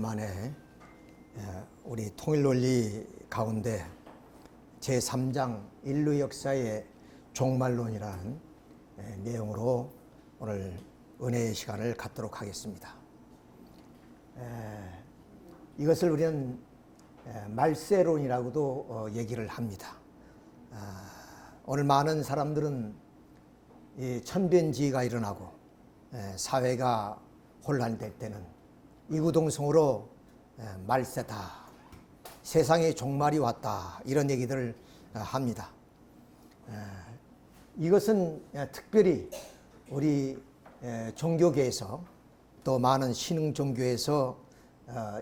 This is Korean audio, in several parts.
오랜만에 우리 통일논리 가운데 제3장 인류 역사의 종말론이라는 내용으로 오늘 은혜의 시간을 갖도록 하겠습니다. 이것을 우리는 말세론이라고도 얘기를 합니다. 오늘 많은 사람들은 이 천변지가 일어나고 사회가 혼란될 때는 이구동성으로 말세다, 세상의 종말이 왔다, 이런 얘기들을 합니다. 이것은 특별히 우리 종교계에서 또 많은 신흥 종교에서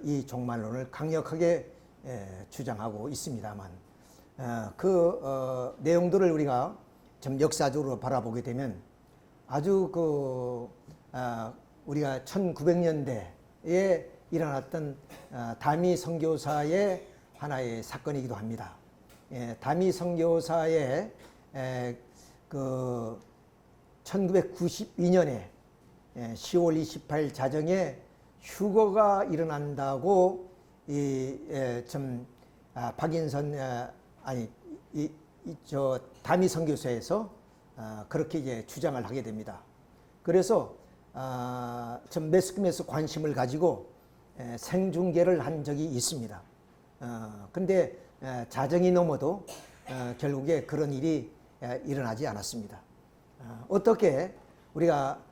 이 종말론을 강력하게 주장하고 있습니다만, 그 내용들을 우리가 좀 역사적으로 바라보게 되면 아주 우리가 1900년대에 일어났던 다미 선교사의 하나의 사건이기도 합니다. 다미 선교사의 1992년에 10월 28일 자정에 휴거가 일어난다고 박인선 다미 선교사에서 그렇게 이제 주장을 하게 됩니다. 그래서 좀 매스컴에서 관심을 가지고 생중계를 한 적이 있습니다. 근데 자정이 넘어도 결국에 그런 일이 일어나지 않았습니다. 어떻게 우리가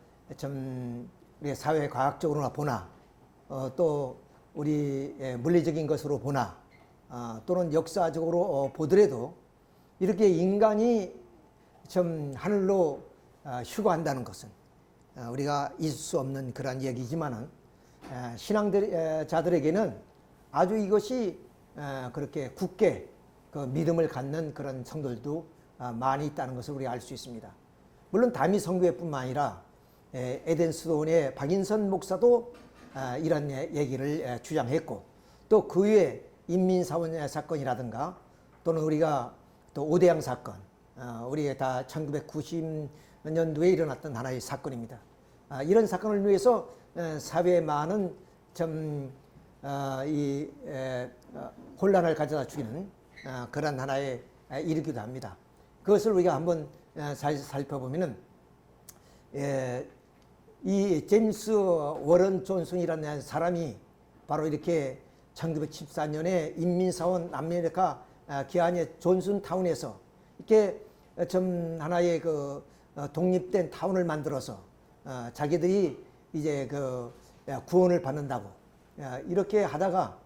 우리 사회 과학적으로나 보나 또 우리 물리적인 것으로 보나 또는 역사적으로 보더라도 이렇게 인간이 좀 하늘로 휴거한다는 것은 우리가 있을 수 없는 그런 얘기지만은 신앙자들에게는 아주 이것이 그렇게 굳게 그 믿음을 갖는 그런 성도들도 많이 있다는 것을 우리가 알 수 있습니다. 물론 다미 선교회뿐만 아니라 에덴스톤의 박인선 목사도 이런 얘기를 주장했고, 또 그 외에 인민사원 사건이라든가 또는 우리가 또 오대양 사건, 우리 다 1990년도에 일어났던 하나의 사건입니다. 이런 사건을 위해서 사회에 많은 혼란을 가져다 주기는 그런 하나의 일이기도 합니다. 그것을 우리가 한번 살펴보면은 이 제임스 워런 존슨이라는 사람이 바로 이렇게 1914년에 인민사원 남미아메리카 기안의 존슨타운에서 이렇게 하나의 독립된 타운을 만들어서 자기들이 이제 구원을 받는다고 이렇게 하다가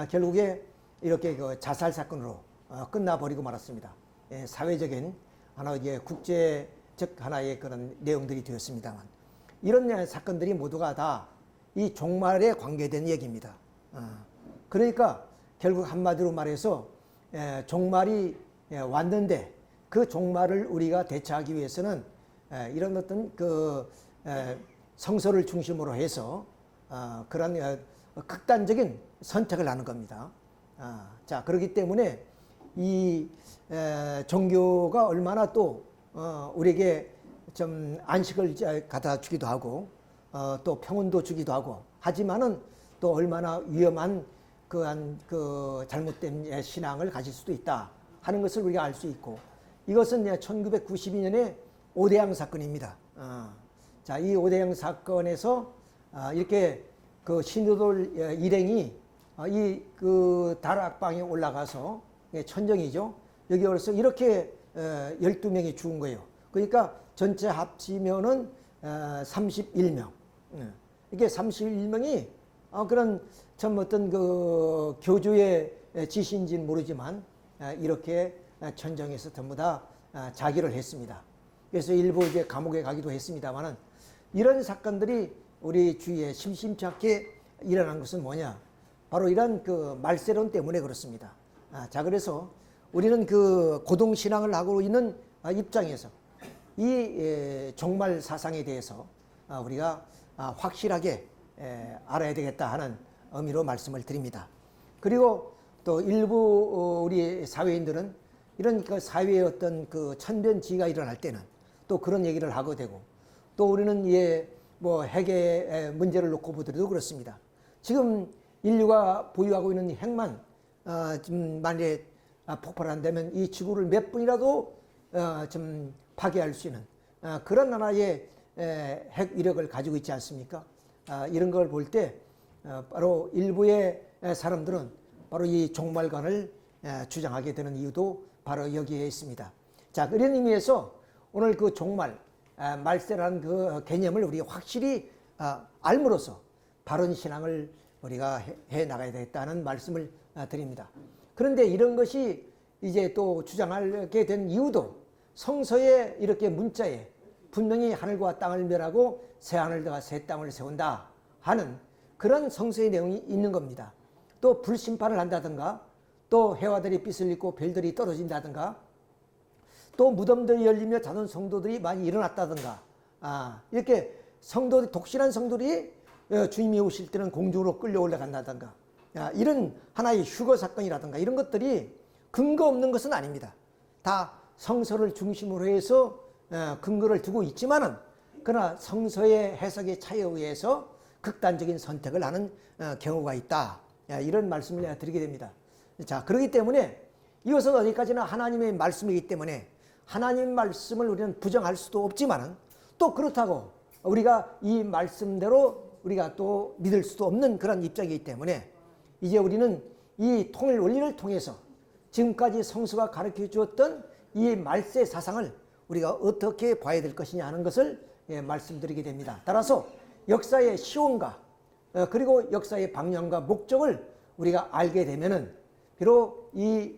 결국에 이렇게 자살 사건으로 끝나버리고 말았습니다. 사회적인 하나의 국제적 하나의 그런 내용들이 되었습니다만, 이런 사건들이 모두가 다 이 종말에 관계된 얘기입니다. 그러니까 결국 한마디로 말해서 종말이 왔는데 그 종말을 우리가 대처하기 위해서는 이런 어떤 성서를 중심으로 해서 그런 극단적인 선택을 하는 겁니다. 자, 그렇기 때문에 이 종교가 얼마나 또 우리에게 좀 안식을 갖다 주기도 하고 또 평온도 주기도 하고 하지만은 또 얼마나 위험한 그 잘못된 신앙을 가질 수도 있다 하는 것을 우리가 알 수 있고, 이것은 1992년에 오대양 사건입니다. 자, 이 오대양 사건에서 이렇게 신도들 일행이 다락방에 올라가서 천정이죠. 여기 올라서 이렇게 12명이 죽은 거예요. 그러니까 전체 합치면은 31명. 이게 31명이 그런 어떤 교주의 지시인지는 모르지만 이렇게 천정에서 전부 다 자기를 했습니다. 그래서 일부 이제 감옥에 가기도 했습니다만은, 이런 사건들이 우리 주위에 심심치 않게 일어난 것은 뭐냐? 바로 이런 말세론 때문에 그렇습니다. 자, 그래서 우리는 고동신앙을 하고 있는 입장에서 이 종말 사상에 대해서 우리가 확실하게 알아야 되겠다 하는 의미로 말씀을 드립니다. 그리고 또 일부 우리 사회인들은 이런 사회의 어떤 천변지가 일어날 때는 또 그런 얘기를 하게 되고, 또 우리는 핵의 문제를 놓고 보더라도 그렇습니다. 지금 인류가 보유하고 있는 핵만 좀 만일에 폭발한다면 이 지구를 몇 분이라도 좀 파괴할 수 있는 그런 하나의 핵 위력을 가지고 있지 않습니까? 이런 걸 볼 때 바로 일부의 사람들은 바로 이 종말관을 주장하게 되는 이유도 바로 여기에 있습니다. 자, 그런 의미에서 오늘 그 종말, 말세라는 그 개념을 우리 확실히 알므로써 바른 신앙을 우리가 해 나가야 되겠다는 말씀을 드립니다. 그런데 이런 것이 이제 또 주장하게 된 이유도 성서에 이렇게 문자에 분명히 하늘과 땅을 멸하고 새 하늘과 새 땅을 세운다 하는 그런 성서의 내용이 있는 겁니다. 또 불심판을 한다든가 또 해와들이 빛을 잃고 별들이 떨어진다든가 또 무덤들이 열리며 자던 성도들이 많이 일어났다든가 이렇게 성도들 독실한 성도들이 주님이 오실 때는 공중으로 끌려 올라간다든가 이런 하나의 휴거 사건이라든가 이런 것들이 근거 없는 것은 아닙니다. 다 성서를 중심으로 해서 근거를 두고 있지만은 그러나 성서의 해석의 차이에 의해서 극단적인 선택을 하는 경우가 있다. 이런 말씀을 드리게 됩니다. 자, 그렇기 때문에 이것은 어디까지나 하나님의 말씀이기 때문에 하나님 말씀을 우리는 부정할 수도 없지만은 또 그렇다고 우리가 이 말씀대로 우리가 또 믿을 수도 없는 그런 입장이기 때문에 이제 우리는 이 통일 원리를 통해서 지금까지 성서가 가르쳐 주었던 이 말세 사상을 우리가 어떻게 봐야 될 것이냐 하는 것을 말씀드리게 됩니다. 따라서 역사의 시온과 그리고 역사의 방향과 목적을 우리가 알게 되면은 비록 이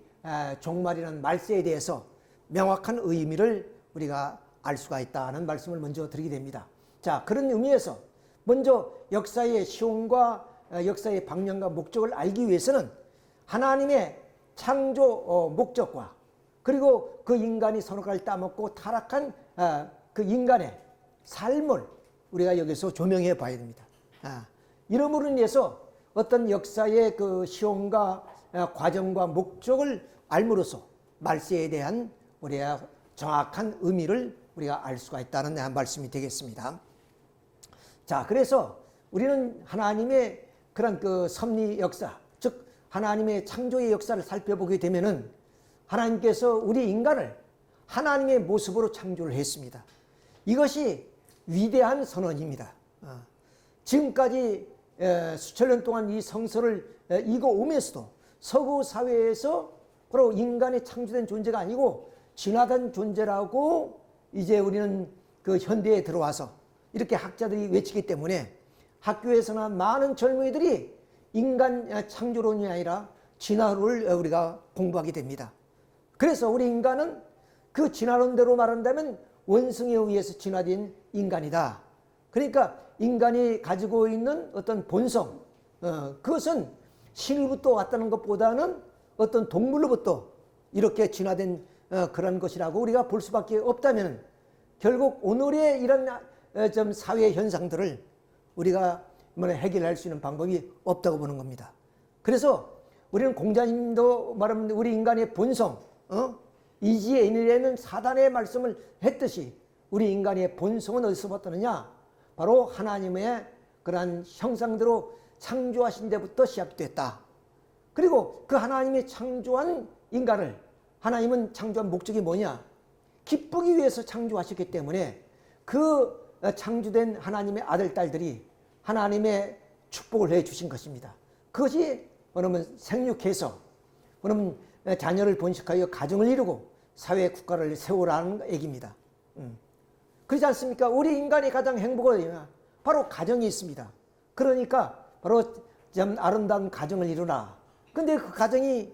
종말이라는 말세에 대해서 명확한 의미를 우리가 알 수가 있다는 말씀을 먼저 드리게 됩니다. 자, 그런 의미에서 먼저 역사의 시온과 역사의 방향과 목적을 알기 위해서는 하나님의 창조 목적과 그리고 그 인간이 선악과를 따먹고 타락한 그 인간의 삶을 우리가 여기서 조명해 봐야 됩니다. 이러므로 인해서 어떤 역사의 그 시온과 과정과 목적을 알므로써 말세에 대한 우리가 정확한 의미를 우리가 알 수가 있다는 말씀이 되겠습니다. 자, 그래서 우리는 하나님의 그런 그 섭리 역사, 즉 하나님의 창조의 역사를 살펴보게 되면은 하나님께서 우리 인간을 하나님의 모습으로 창조를 했습니다. 이것이 위대한 선언입니다. 지금까지 수천 년 동안 이 성서를 읽어오면서도 서구 사회에서 바로 인간이 창조된 존재가 아니고 진화된 존재라고 이제 우리는 그 현대에 들어와서 이렇게 학자들이 외치기 때문에 학교에서나 많은 젊은이들이 인간 창조론이 아니라 진화론을 우리가 공부하게 됩니다. 그래서 우리 인간은 그 진화론대로 말한다면 원숭이에 의해서 진화된 인간이다. 그러니까 인간이 가지고 있는 어떤 본성, 그것은 신으로부터 왔다는 것보다는 어떤 동물로부터 이렇게 진화된 그런 것이라고 우리가 볼 수밖에 없다면 결국 오늘의 이런 좀 사회 현상들을 우리가 해결할 수 있는 방법이 없다고 보는 겁니다. 그래서 우리는 공자님도 말하면 우리 인간의 본성, 이지의 인일에는 사단의 말씀을 했듯이 우리 인간의 본성은 어디서 왔느냐? 바로 하나님의 그러한 형상대로 창조하신 데부터 시작됐다. 그리고 그 하나님이 창조한 인간을 하나님은 창조한 목적이 뭐냐? 기쁘기 위해서 창조하셨기 때문에 그 창조된 하나님의 아들, 딸들이 하나님의 축복을 해 주신 것입니다. 그것이 그러면 생육해서 그러면 자녀를 번식하여 가정을 이루고 사회 국가를 세우라는 얘기입니다. 그렇지 않습니까? 우리 인간이 가장 행복은 바로 가정이 있습니다. 그러니까 바로 좀 아름다운 가정을 이루라. 근데 그 가정이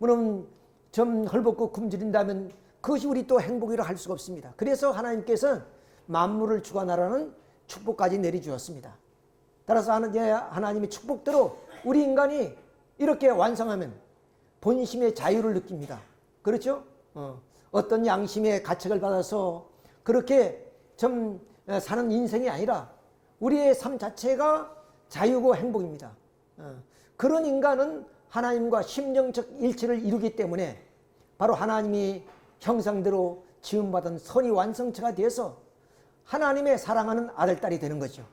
그럼 좀 헐벗고 굶주린다면 그것이 우리 또 행복이라 할 수가 없습니다. 그래서 하나님께서는 만물을 주관하라는 축복까지 내려주었습니다. 따라서 하나님의 축복대로 우리 인간이 이렇게 완성하면 본심의 자유를 느낍니다. 그렇죠? 어떤 양심의 가책을 받아서 그렇게 좀 사는 인생이 아니라 우리의 삶 자체가 자유고 행복입니다. 그런 인간은 하나님과 심령적 일치를 이루기 때문에 바로 하나님이 형상대로 지음받은 선이 완성체가 되어서 하나님의 사랑하는 아들, 딸이 되는 거죠.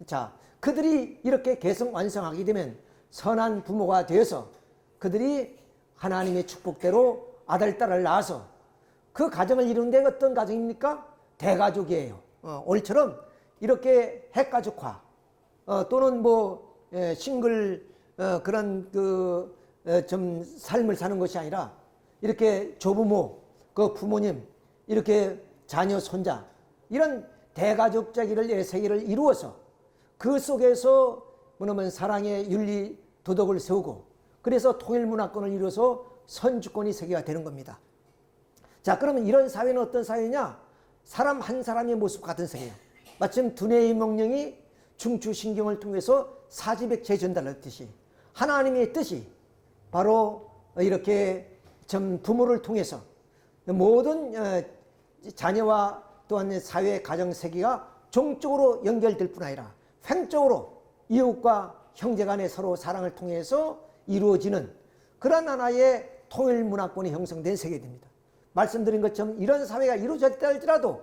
자, 그들이 이렇게 개성 완성하게 되면 선한 부모가 되어서 그들이 하나님의 축복대로 아들, 딸을 낳아서 그 가정을 이루는데 어떤 가정입니까? 대가족이에요. 오늘처럼 이렇게 핵가족화 또는 뭐 싱글 그런 좀 삶을 사는 것이 아니라 이렇게 조부모, 그 부모님, 이렇게 자녀, 손자 이런 대가족적인 세계를 이루어서 그 속에서 뭐냐면 사랑의 윤리, 도덕을 세우고 그래서 통일문화권을 이루어서 선주권이 세계가 되는 겁니다. 자, 그러면 이런 사회는 어떤 사회냐? 사람 한 사람의 모습 같은 세계예요. 마침 두뇌의 명령이 중추신경을 통해서 사지백체 전달했듯이 하나님의 뜻이 바로 이렇게 좀 부모를 통해서 모든 자녀와 또한 사회 가정 세계가 종적으로 연결될 뿐 아니라 횡적으로 이웃과 형제 간의 서로 사랑을 통해서 이루어지는 그런 하나의 통일 문화권이 형성된 세계입니다. 말씀드린 것처럼 이런 사회가 이루어졌다 할지라도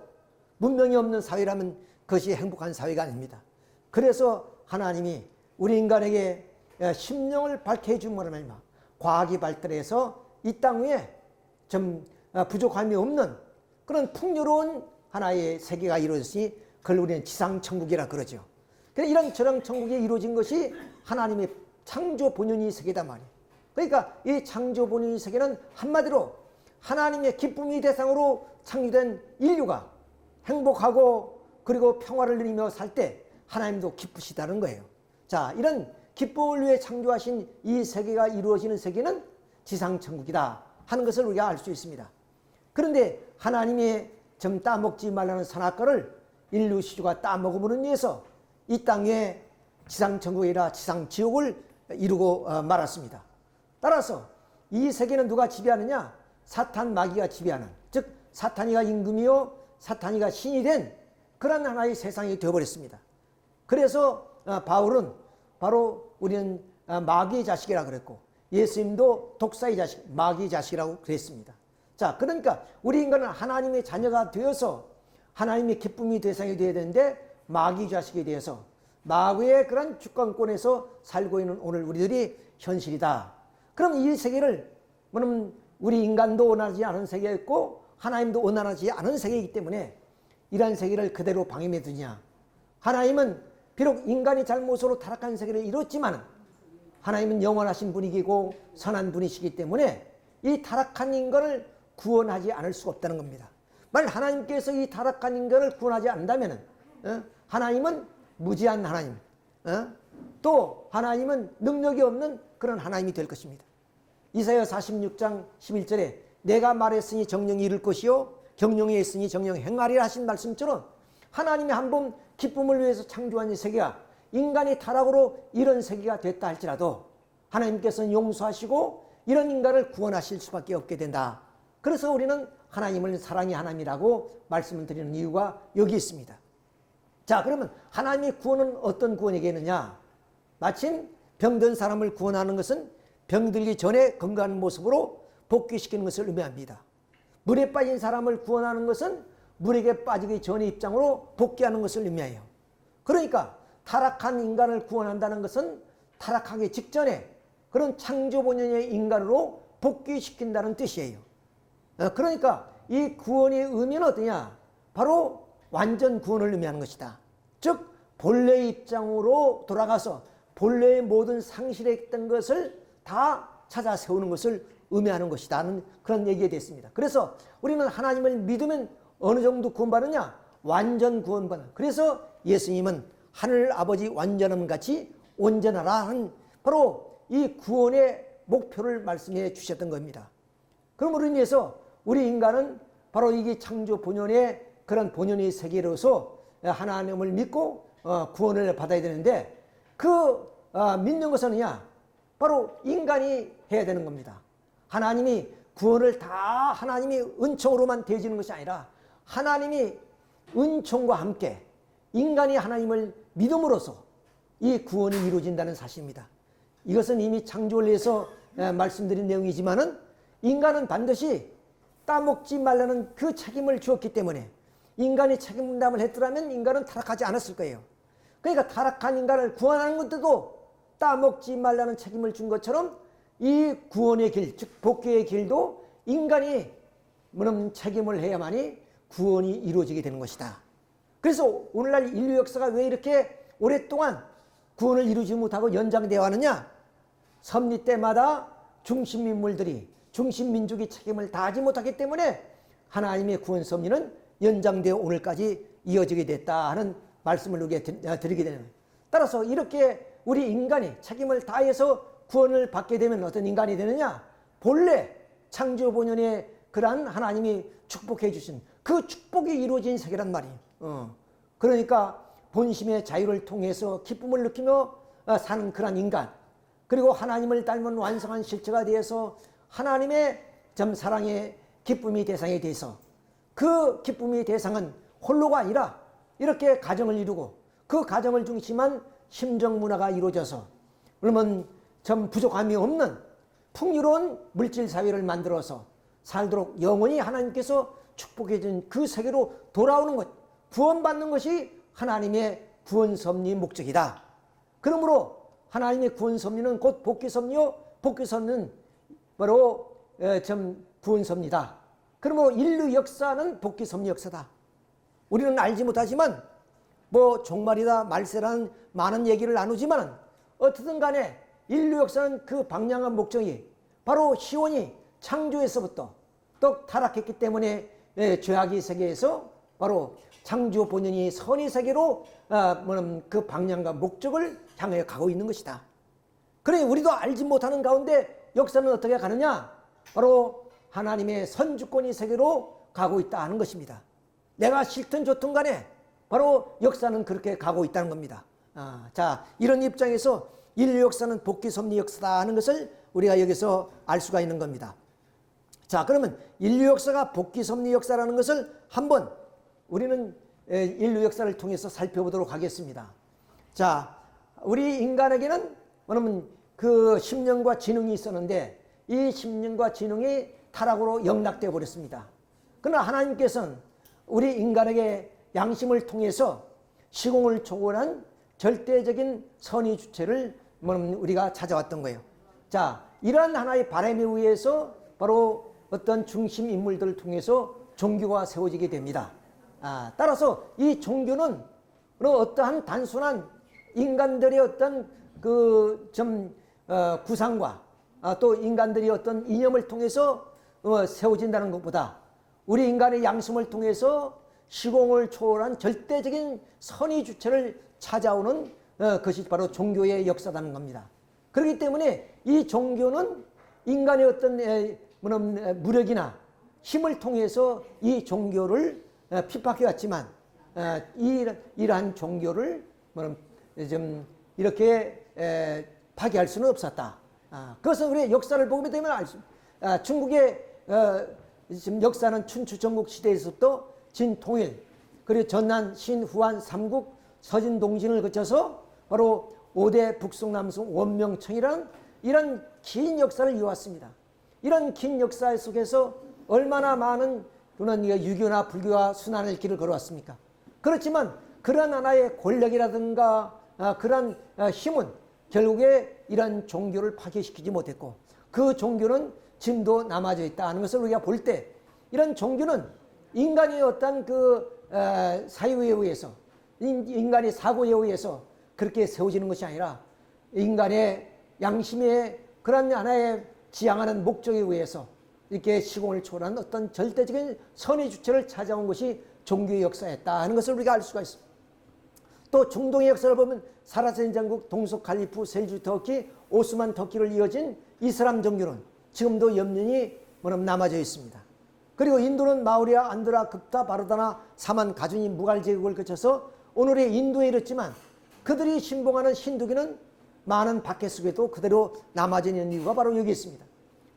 문명이 없는 사회라면 그것이 행복한 사회가 아닙니다. 그래서 하나님이 우리 인간에게 심령을 밝게 해준 말이야. 과학이 발달해서 이 땅 위에 좀 부족함이 없는 그런 풍요로운 하나의 세계가 이루어졌으니 그걸 우리는 지상천국이라 그러죠. 이런 지상천국이 이루어진 것이 하나님의 창조 본연의 세계단 말이에요. 그러니까 이 창조 본연의 세계는 한마디로 하나님의 기쁨의 대상으로 창조된 인류가 행복하고 그리고 평화를 누리며 살 때 하나님도 기쁘시다는 거예요. 자, 이런 기쁨을 위해 창조하신 이 세계가 이루어지는 세계는 지상천국이다 하는 것을 우리가 알 수 있습니다. 그런데 하나님이 좀 따먹지 말라는 선악과를 인류 시주가 따먹음으로 인해서 이 땅에 지상천국이 아니라 지상지옥을 이루고 말았습니다. 따라서 이 세계는 누가 지배하느냐? 사탄 마귀가 지배하는, 즉 사탄이가 임금이요 사탄이가 신이 된 그런 하나의 세상이 되어버렸습니다. 그래서 바울은 바로 우리는 마귀의 자식이라고 그랬고 예수님도 독사의 자식, 마귀의 자식이라고 그랬습니다. 자, 그러니까 우리 인간은 하나님의 자녀가 되어서 하나님의 기쁨의 대상이 되어야 되는데 마귀의 자식이 되어서 마귀의 그런 주권권에서 살고 있는 오늘 우리들이 현실이다. 그럼 이 세계를 뭐냐면 우리 인간도 원하지 않은 세계였고 하나님도 원하지 않은 세계이기 때문에 이러한 세계를 그대로 방임해 두냐. 하나님은 비록 인간이 잘못으로 타락한 세계를 이뤘지만 하나님은 영원하신 분이고 선한 분이시기 때문에 이 타락한 인간을 구원하지 않을 수가 없다는 겁니다. 만약 하나님께서 이 타락한 인간을 구원하지 않는다면 하나님은 무지한 하나님, 또 하나님은 능력이 없는 그런 하나님이 될 것입니다. 이사야 46장 11절에 내가 말했으니 정령이 이룰 것이요 경령이 했으니 정령 행하리라 하신 말씀처럼 하나님이 한번 기쁨을 위해서 창조한 이 세계가 인간이 타락으로 이런 세계가 됐다 할지라도 하나님께서는 용서하시고 이런 인간을 구원하실 수밖에 없게 된다. 그래서 우리는 하나님을 사랑의 하나님이라고 말씀을 드리는 이유가 여기 있습니다. 자, 그러면 하나님의 구원은 어떤 구원이겠느냐? 마침 병든 사람을 구원하는 것은 병들기 전에 건강한 모습으로 복귀시키는 것을 의미합니다. 물에 빠진 사람을 구원하는 것은 물에게 빠지기 전의 입장으로 복귀하는 것을 의미해요. 그러니까 타락한 인간을 구원한다는 것은 타락하기 직전에 그런 창조 본연의 인간으로 복귀시킨다는 뜻이에요. 그러니까 이 구원의 의미는 어떠냐? 바로 완전 구원을 의미하는 것이다. 즉 본래의 입장으로 돌아가서 본래의 모든 상실했던 것을 다 찾아 세우는 것을 의미하는 것이다는 그런 얘기가 됐습니다. 그래서 우리는 하나님을 믿으면 어느 정도 구원받느냐? 완전 구원받는. 그래서 예수님은 하늘 아버지 완전함 같이 온전하라 하는 바로 이 구원의 목표를 말씀해 주셨던 겁니다. 그러므로 인해서 우리 인간은 바로 이게 창조 본연의 그런 본연의 세계로서 하나님을 믿고 구원을 받아야 되는데 그 믿는 것은 바로 인간이 해야 되는 겁니다. 하나님이 구원을 다 하나님이 은총으로만 대해주는 것이 아니라 하나님이 은총과 함께 인간이 하나님을 믿음으로써 이 구원이 이루어진다는 사실입니다. 이것은 이미 창조를 위해서 말씀드린 내용이지만은 인간은 반드시 따먹지 말라는 그 책임을 주었기 때문에 인간이 책임담을 했더라면 인간은 타락하지 않았을 거예요. 그러니까 타락한 인간을 구원하는 것도 따먹지 말라는 책임을 준 것처럼 이 구원의 길, 즉 복귀의 길도 인간이 무슨 책임을 해야만이 구원이 이루어지게 되는 것이다. 그래서 오늘날 인류 역사가 왜 이렇게 오랫동안 구원을 이루지 못하고 연장되어 왔느냐? 섭리 때마다 중심 인물들이, 중심 민족이 책임을 다하지 못하기 때문에 하나님의 구원 섭리는 연장되어 오늘까지 이어지게 됐다 하는 말씀을 우리에게 드리게 되는 거예요. 따라서 이렇게 우리 인간이 책임을 다해서 구원을 받게 되면 어떤 인간이 되느냐? 본래 창조 본연의 그러한 하나님이 축복해 주신 그 축복이 이루어진 세계란 말이에요. 그러니까 본심의 자유를 통해서 기쁨을 느끼며 사는 그런 인간, 그리고 하나님을 닮은 완성한 실체가 되어서 하나님의 참 사랑의 기쁨의 대상에 대해서 그 기쁨의 대상은 홀로가 아니라 이렇게 가정을 이루고 그 가정을 중심한 심정 문화가 이루어져서 그러면 참 부족함이 없는 풍요로운 물질 사회를 만들어서 살도록 영원히 하나님께서 축복해 준 그 세계로 돌아오는 것, 구원받는 것이 하나님의 구원 섭리의 목적이다. 그러므로 하나님의 구원 섭리는 곧 복귀 섭리요, 복귀 섭리는 바로 참 구원 섭리다. 그러므로 인류 역사는 복귀 섭리 역사다. 우리는 알지 못하지만 뭐 종말이다 말세라는 많은 얘기를 나누지만 어떻든 간에 인류 역사는 그 방향한 목적이 바로 시온이 창조에서부터 또 타락했기 때문에 죄악의 세계에서 바로 창조 본연이 선의 세계로 그 방향과 목적을 향해 가고 있는 것이다. 그러니 우리도 알지 못하는 가운데 역사는 어떻게 가느냐? 바로 하나님의 선주권의 세계로 가고 있다 하는 것입니다. 내가 싫든 좋든 간에 바로 역사는 그렇게 가고 있다는 겁니다. 자, 이런 입장에서 인류 역사는 복귀 섭리 역사다 하는 것을 우리가 여기서 알 수가 있는 겁니다. 자, 그러면 인류 역사가 복귀 섭리 역사라는 것을 한번 우리는 인류 역사를 통해서 살펴보도록 하겠습니다. 자, 우리 인간에게는 그러면 그 심령과 지능이 있었는데 이 심령과 지능이 타락으로 영락되어 버렸습니다. 그러나 하나님께서는 우리 인간에게 양심을 통해서 시공을 초월한 절대적인 선의 주체를 우리가 찾아왔던 거예요. 자, 이러한 하나의 바람에 의해서 바로 어떤 중심 인물들을 통해서 종교가 세워지게 됩니다. 따라서 이 종교는 어떠한 단순한 인간들의 어떤 그 구상과 또 인간들이 어떤 이념을 통해서 세워진다는 것보다 우리 인간의 양심을 통해서 시공을 초월한 절대적인 선의 주체를 찾아오는 것이 바로 종교의 역사라는 겁니다. 그렇기 때문에 이 종교는 인간의 어떤 무력이나 힘을 통해서 이 종교를 핍박해 왔지만 이러한 종교를 좀 이렇게 파괴할 수는 없었다. 그것은 우리의 역사를 보게 되면 알 수 있습니다. 중국의 지금 역사는 춘추 전국 시대에서부터 진통일, 그리고 전남, 신, 후한, 삼국, 서진, 동진을 거쳐서 바로 5대 북송남송 원명청이라는 이런 긴 역사를 이어왔습니다. 이런 긴 역사 속에서 얼마나 많은 그런 유교나 불교와 순환의 길을 걸어왔습니까? 그렇지만 그런 하나의 권력이라든가 그런 힘은 결국에 이런 종교를 파괴시키지 못했고 그 종교는 지금도 남아져 있다는 것을 우리가 볼 때 이런 종교는 인간의 어떤 그 사유에 의해서 인간의 사고에 의해서 그렇게 세워지는 것이 아니라 인간의 양심의 그런 하나의 지향하는 목적에 의해서 이렇게 시공을 초월한 어떤 절대적인 선의 주체를 찾아온 것이 종교의 역사였다 하는 것을 우리가 알 수가 있습니다. 또 중동의 역사를 보면 사라센 장국, 동속 칼리프, 셀주 터키, 오스만 터키를 이어진 이슬람 종교는 지금도 염려이 남아져 있습니다. 그리고 인도는 마우리아, 안드라, 급타, 바르다나, 사만, 가주니, 무갈 제국을 거쳐서 오늘의 인도에 이르렀지만 그들이 신봉하는 힌두교는 많은 박해 속에도 그대로 남아져 있는 이유가 바로 여기 있습니다.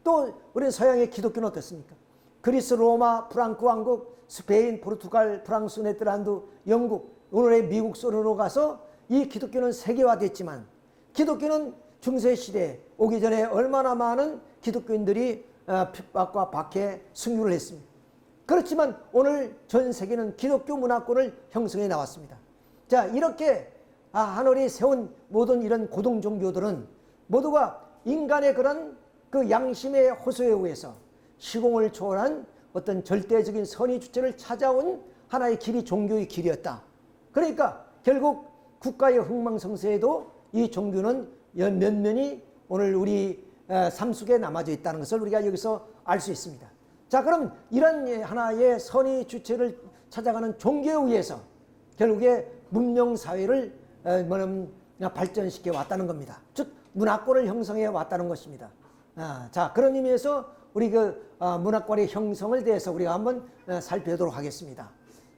또 우리 서양의 기독교는 어떻습니까? 그리스, 로마, 프랑크 왕국, 스페인, 포르투갈, 프랑스, 네덜란드, 영국, 오늘의 미국, 소련으로 가서 이 기독교는 세계화됐지만 기독교는 중세시대에 오기 전에 얼마나 많은 기독교인들이 핍박과 박해, 승유를 했습니다. 그렇지만 오늘 전 세계는 기독교 문화권을 형성해 나왔습니다. 자, 이렇게 하늘이 세운 모든 이런 고등 종교들은 모두가 인간의 그런 그 양심의 호소에 의해서 시공을 초월한 어떤 절대적인 선의 주체를 찾아온 하나의 길이 종교의 길이었다. 그러니까 결국 국가의 흥망성쇠에도 이 종교는 면면이 오늘 우리 삶 속에 남아져 있다는 것을 우리가 여기서 알 수 있습니다. 자, 그럼 이런 하나의 선의 주체를 찾아가는 종교에 의해서 결국에 문명사회를 발전시켜 왔다는 겁니다. 즉 문화권을 형성해 왔다는 것입니다. 자, 그런 의미에서 우리 문화권의 형성을 대해서 우리가 한번 살펴보도록 하겠습니다.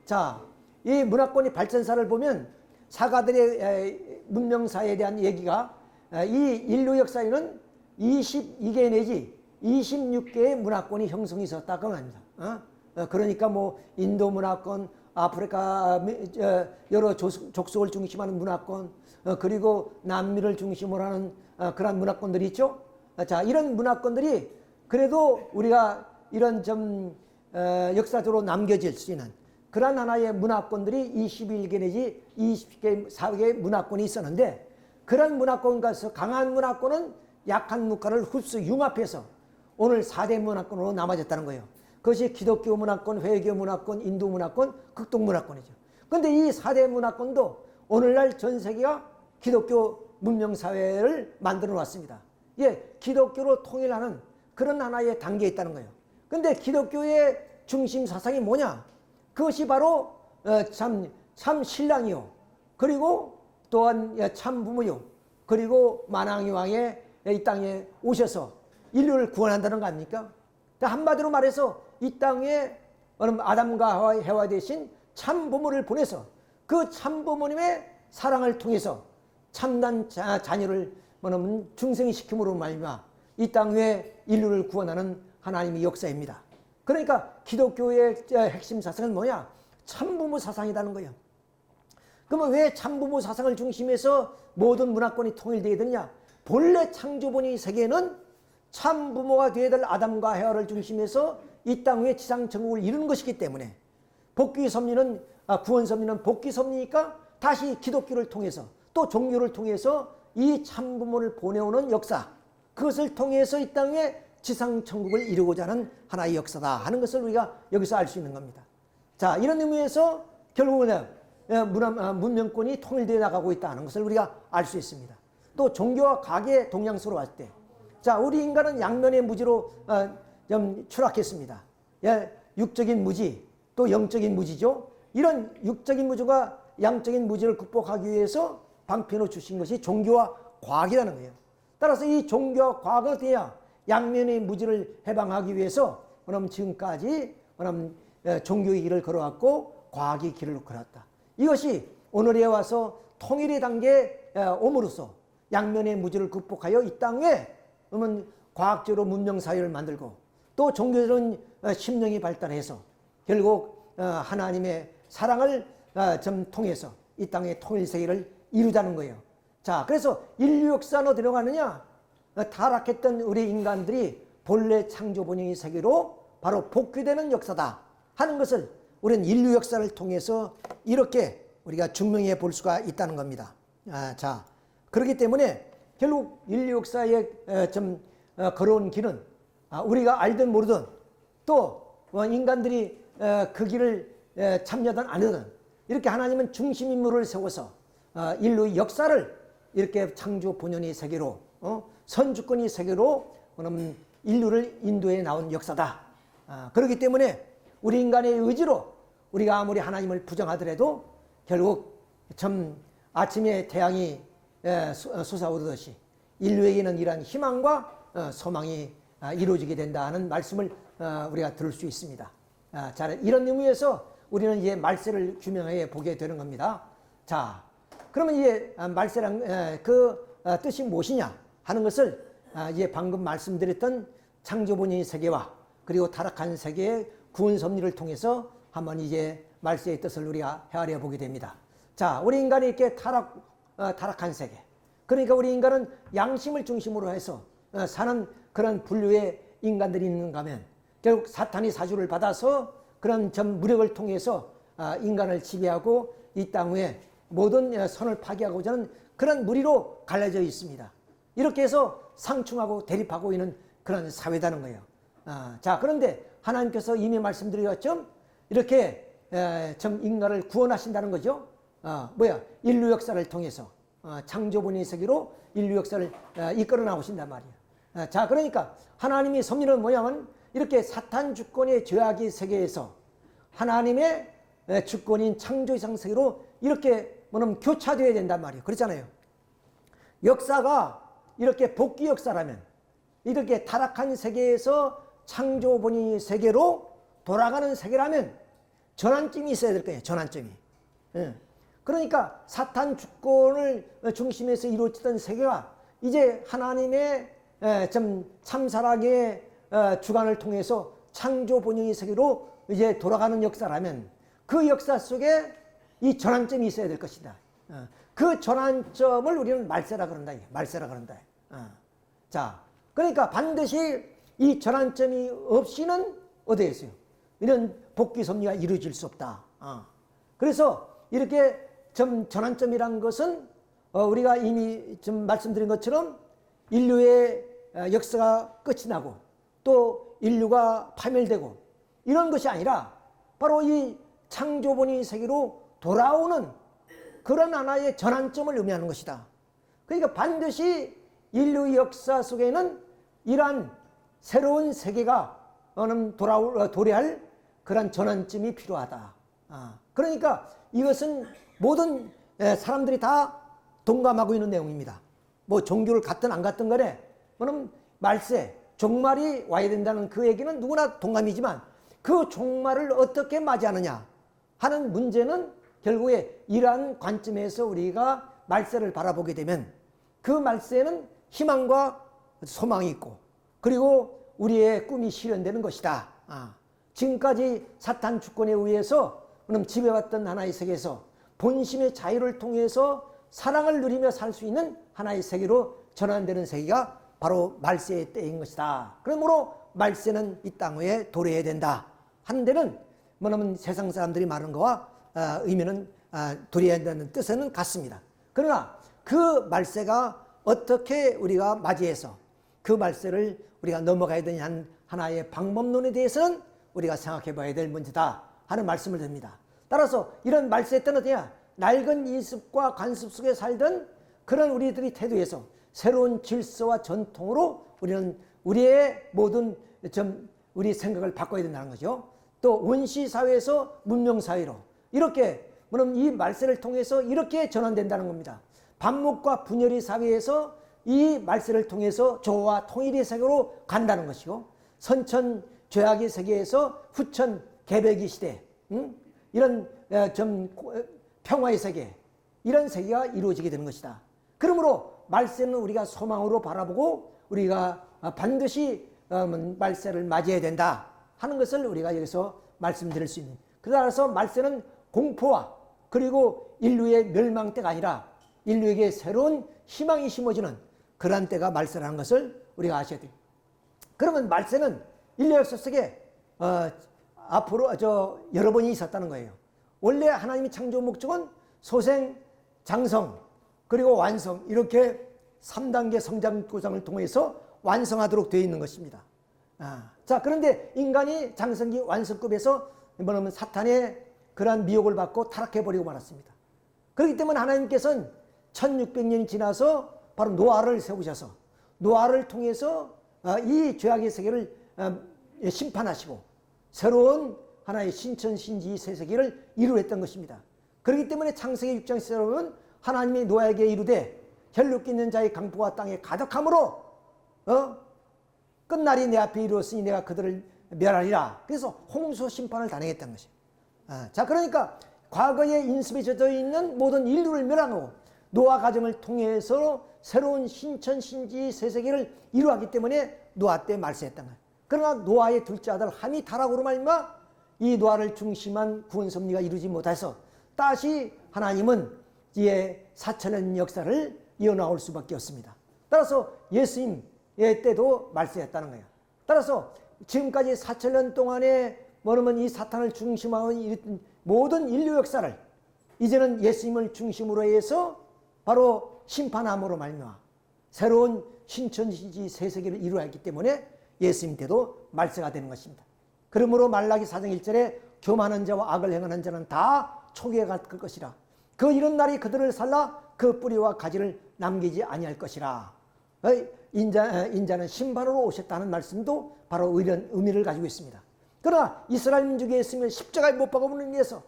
자, 이 문화권의 발전사를 보면 사가들의 문명사회에 대한 얘기가 이 인류 역사에는 22개 내지 26개의 문화권이 형성이 있었다고 합니다. 그러니까 뭐 인도 문화권, 아프리카 여러 족속을 중심하는 문화권, 그리고 남미를 중심으로 하는 그런 문화권들이 있죠. 자, 이런 문화권들이 그래도 우리가 이런 좀 역사적으로 남겨질 수 있는 그런 하나의 문화권들이 21개 내지 24개의 문화권이 있었는데, 그런 문화권과서 강한 문화권은 약한 문화를 흡수 융합해서 오늘 4대 문화권으로 남아졌다는 거예요. 그것이 기독교 문화권, 회교 문화권, 인도 문화권, 극동 문화권이죠. 그런데 이 4대 문화권도 오늘날 전 세계가 기독교 문명사회를 만들어 놨습니다. 예, 기독교로 통일하는 그런 하나의 단계에 있다는 거예요. 그런데 기독교의 중심 사상이 뭐냐? 그것이 바로 참 신랑이요, 그리고 또한 참 부모요, 그리고 만왕의 왕의 이 땅에 오셔서 인류를 구원한다는 거 아닙니까? 한마디로 말해서 이 땅에 아담과 해와 대신 참 부모를 보내서 그 참 부모님의 사랑을 통해서 참난 자녀를 중생이 시킴으로 말미암아 이 땅에 인류를 구원하는 하나님의 역사입니다. 그러니까 기독교의 핵심 사상은 뭐냐? 참부모 사상이라는 거예요. 그러면 왜 참부모 사상을 중심해서 모든 문화권이 통일되어야 되느냐? 본래 창조본의 세계는 참부모가 되어야 될 아담과 해와를 중심해서 이 땅 위에 지상천국을 이루는 것이기 때문에 복귀섭리는 구원섭리는 복귀섭리니까 다시 기독교를 통해서 또 종교를 통해서 이 참부모를 보내오는 역사, 그것을 통해서 이 땅에 지상천국을 이루고자 하는 하나의 역사다 하는 것을 우리가 여기서 알 수 있는 겁니다. 자, 이런 의미에서 결국은 문명권이 통일되어 나가고 있다는 것을 우리가 알 수 있습니다. 또 종교와 과학의 동양서로 왔을 때, 자, 우리 인간은 양면의 무지로 좀 추락했습니다. 예, 육적인 무지, 또 영적인 무지죠. 이런 육적인 무지와 양적인 무지를 극복하기 위해서 방편으로 주신 것이 종교와 과학이라는 거예요. 따라서 이 종교와 과학은 어떠냐? 양면의 무지를 해방하기 위해서 지금까지 종교의 길을 걸어왔고 과학의 길을 걸었다. 이것이 오늘에 와서 통일의 단계에 옴으로써 양면의 무지를 극복하여 이 땅에 과학적으로 문명사회를 만들고 또 종교적인 심령이 발달해서 결국 하나님의 사랑을 좀 통해서 이 땅의 통일세계를 이루자는 거예요. 자, 그래서 인류 역사는 어디로 가느냐? 타락했던 우리 인간들이 본래 창조본의 세계로 바로 복귀되는 역사다 하는 것을 우리는 인류 역사를 통해서 이렇게 우리가 증명해 볼 수가 있다는 겁니다. 자, 그렇기 때문에 결국 인류 역사에 좀 걸어온 길은 우리가 알든 모르든 또 인간들이 그 길을 참여든 안 하든 이렇게 하나님은 중심 인물을 세워서 인류의 역사를 이렇게 창조 본연의 세계로 선주권의 세계로 인류를 인도해 나온 역사다. 그렇기 때문에 우리 인간의 의지로 우리가 아무리 하나님을 부정하더라도 결국 참 아침에 태양이 솟아오르듯이 인류에게는 이러한 희망과 소망이 이루어지게 된다는 말씀을 우리가 들을 수 있습니다. 자, 이런 의미에서 우리는 이제 말세를 규명해 보게 되는 겁니다. 자, 그러면 이제 말세란 그 뜻이 무엇이냐 하는 것을 이제 방금 말씀드렸던 창조본의 세계와 그리고 타락한 세계의 구원 섭리를 통해서 한번 이제 말세의 뜻을 우리가 헤아려 보게 됩니다. 자, 우리 인간이 이렇게 타락한 세계, 그러니까 우리 인간은 양심을 중심으로 해서 사는 그런 분류의 인간들이 있는가 하면 결국 사탄이 사주를 받아서 그런 전 무력을 통해서 인간을 지배하고 이 땅 위에 모든 선을 파괴하고자 하는 그런 무리로 갈라져 있습니다. 이렇게 해서 상충하고 대립하고 있는 그런 사회다는 거예요. 자, 그런데 하나님께서 이미 말씀드렸죠. 이렇게 좀 인간을 구원하신다는 거죠. 인류 역사를 통해서 창조본의 세계로 인류 역사를 이끌어 나오신단 말이에요. 자, 그러니까 하나님이 섭리는 뭐냐면 이렇게 사탄 주권의 죄악의 세계에서 하나님의 주권인 창조이상 세계로 이렇게 뭐냐면 교차되어야 된단 말이에요. 그렇잖아요. 역사가 이렇게 복귀 역사라면 이렇게 타락한 세계에서 창조본의 세계로 돌아가는 세계라면 전환점이 있어야 될 거예요. 전환점이. 그러니까 사탄 주권을 중심에서 이루어지던 세계가 이제 하나님의 좀 참사랑의 주관을 통해서 창조 본영의 세계로 이제 돌아가는 역사라면 그 역사 속에 이 전환점이 있어야 될 것이다. 그 전환점을 우리는 말세라 그런다. 말세라 그런다. 자, 그러니까 반드시 이 전환점이 없이는 어디에 있어요? 이런 복귀 섭리가 이루어질 수 없다. 그래서 이렇게 전환점이란 것은 우리가 이미 좀 말씀드린 것처럼 인류의 역사가 끝이 나고 또 인류가 파멸되고 이런 것이 아니라 바로 이 창조본의 세계로 돌아오는 그런 하나의 전환점을 의미하는 것이다. 그러니까 반드시 인류 역사 속에는 이러한 새로운 세계가 도래할 그런 전환점이 필요하다. 그러니까 이것은 모든 사람들이 다 동감하고 있는 내용입니다. 뭐 종교를 갖든 안 갖든 간에 뭐는 말세, 종말이 와야 된다는 그 얘기는 누구나 동감이지만 그 종말을 어떻게 맞이하느냐 하는 문제는 결국에 이러한 관점에서 우리가 말세를 바라보게 되면 그 말세는 희망과 소망이 있고 그리고 우리의 꿈이 실현되는 것이다. 지금까지 사탄 주권에 의해서 지배받던 하나의 세계에서 본심의 자유를 통해서 사랑을 누리며 살 수 있는 하나의 세계로 전환되는 세계가 바로 말세의 때인 것이다. 그러므로 말세는 이 땅 위에 도래해야 된다 하는 데는 뭐냐면 세상 사람들이 말하는 거와 의미는 도래해야 된다는 뜻은 같습니다. 그러나 그 말세가 어떻게 우리가 맞이해서 그 말세를 우리가 넘어가야 되냐 하나의 방법론에 대해서는 우리가 생각해 봐야 될 문제다 하는 말씀을 드립니다. 따라서 이런 말세 때는 어떠냐? 낡은 인습과 관습 속에 살던 그런 우리들의 태도에서 새로운 질서와 전통으로 우리는 우리의 모든 우리 생각을 바꿔야 된다는 거죠. 또 원시 사회에서 문명 사회로 이렇게 이 말세를 통해서 이렇게 전환된다는 겁니다. 반목과 분열의 사회에서 이 말세를 통해서 조화와 통일의 세계로 간다는 것이고 선천 죄악의 세계에서 후천 개벽의 시대 이런 평화의 세계 이런 세계가 이루어지게 되는 것이다. 그러므로 말세는 우리가 소망으로 바라보고 우리가 반드시 말세를 맞이해야 된다 하는 것을 우리가 여기서 말씀드릴 수 있는. 그래서 말세는 공포와 그리고 인류의 멸망 때가 아니라 인류에게 새로운 희망이 심어지는 그러한 때가 말세라는 것을 우리가 아셔야 돼요. 그러면 말세는 인류 역사 속에 앞으로 여러 번이 있었다는 거예요. 원래 하나님의 창조 목적은 소생, 장성, 그리고 완성 이렇게 3단계 성장 구상을 통해서 완성하도록 되어 있는 것입니다. 자, 그런데 인간이 장성기 완성급에서 뭐냐면 사탄의 그러한 미혹을 받고 타락해버리고 말았습니다. 그렇기 때문에 하나님께서는 1600년이 지나서 바로 노아를 세우셔서 노아를 통해서 이 죄악의 세계를 심판하시고 새로운 하나의 신천신지 새 세계를 이루었던 것입니다. 그렇기 때문에 창세기 6장에서 보면 하나님이 노아에게 이르되 혈육 있는 자의 강포가 땅에 가득함으로 끝날이 내 앞에 이루었으니 내가 그들을 멸하리라. 그래서 홍수 심판을 단행했던 것이에요. 자, 그러니까 과거에 인습에 젖어 있는 모든 인류를 멸하고 노아 가정을 통해서 새로운 신천신지 새 세계를 이루었기 때문에 노아 때 말세했던 거예요. 그러나 노아의 둘째 아들 함이 타락으로 말미암아 이 노아를 중심한 구원 섭리가 이루지 못해서 다시 하나님은 이에 4000년 역사를 이어나올 수밖에 없습니다. 따라서 예수님의 때도 말세했다는 거예요. 따라서 지금까지 4000년 동안에 뭐냐면 이 사탄을 중심하는 모든 인류 역사를 이제는 예수님을 중심으로 해서 바로 심판함으로 말미암아 새로운 신천지지 새 세계를 이루어야 했기 때문에 예수님 때도 말세가 되는 것입니다. 그러므로 말라기 4장 1절에 교만한 자와 악을 행하는 자는 다 초기에 갈 것이라. 그 이런 날이 그들을 살라 그 뿌리와 가지를 남기지 아니할 것이라. 인자는 심판으로 오셨다는 말씀도 바로 이런 의미를 가지고 있습니다. 그러나 이스라엘 민족이 예수님을 십자가에 못 박아보는 위해서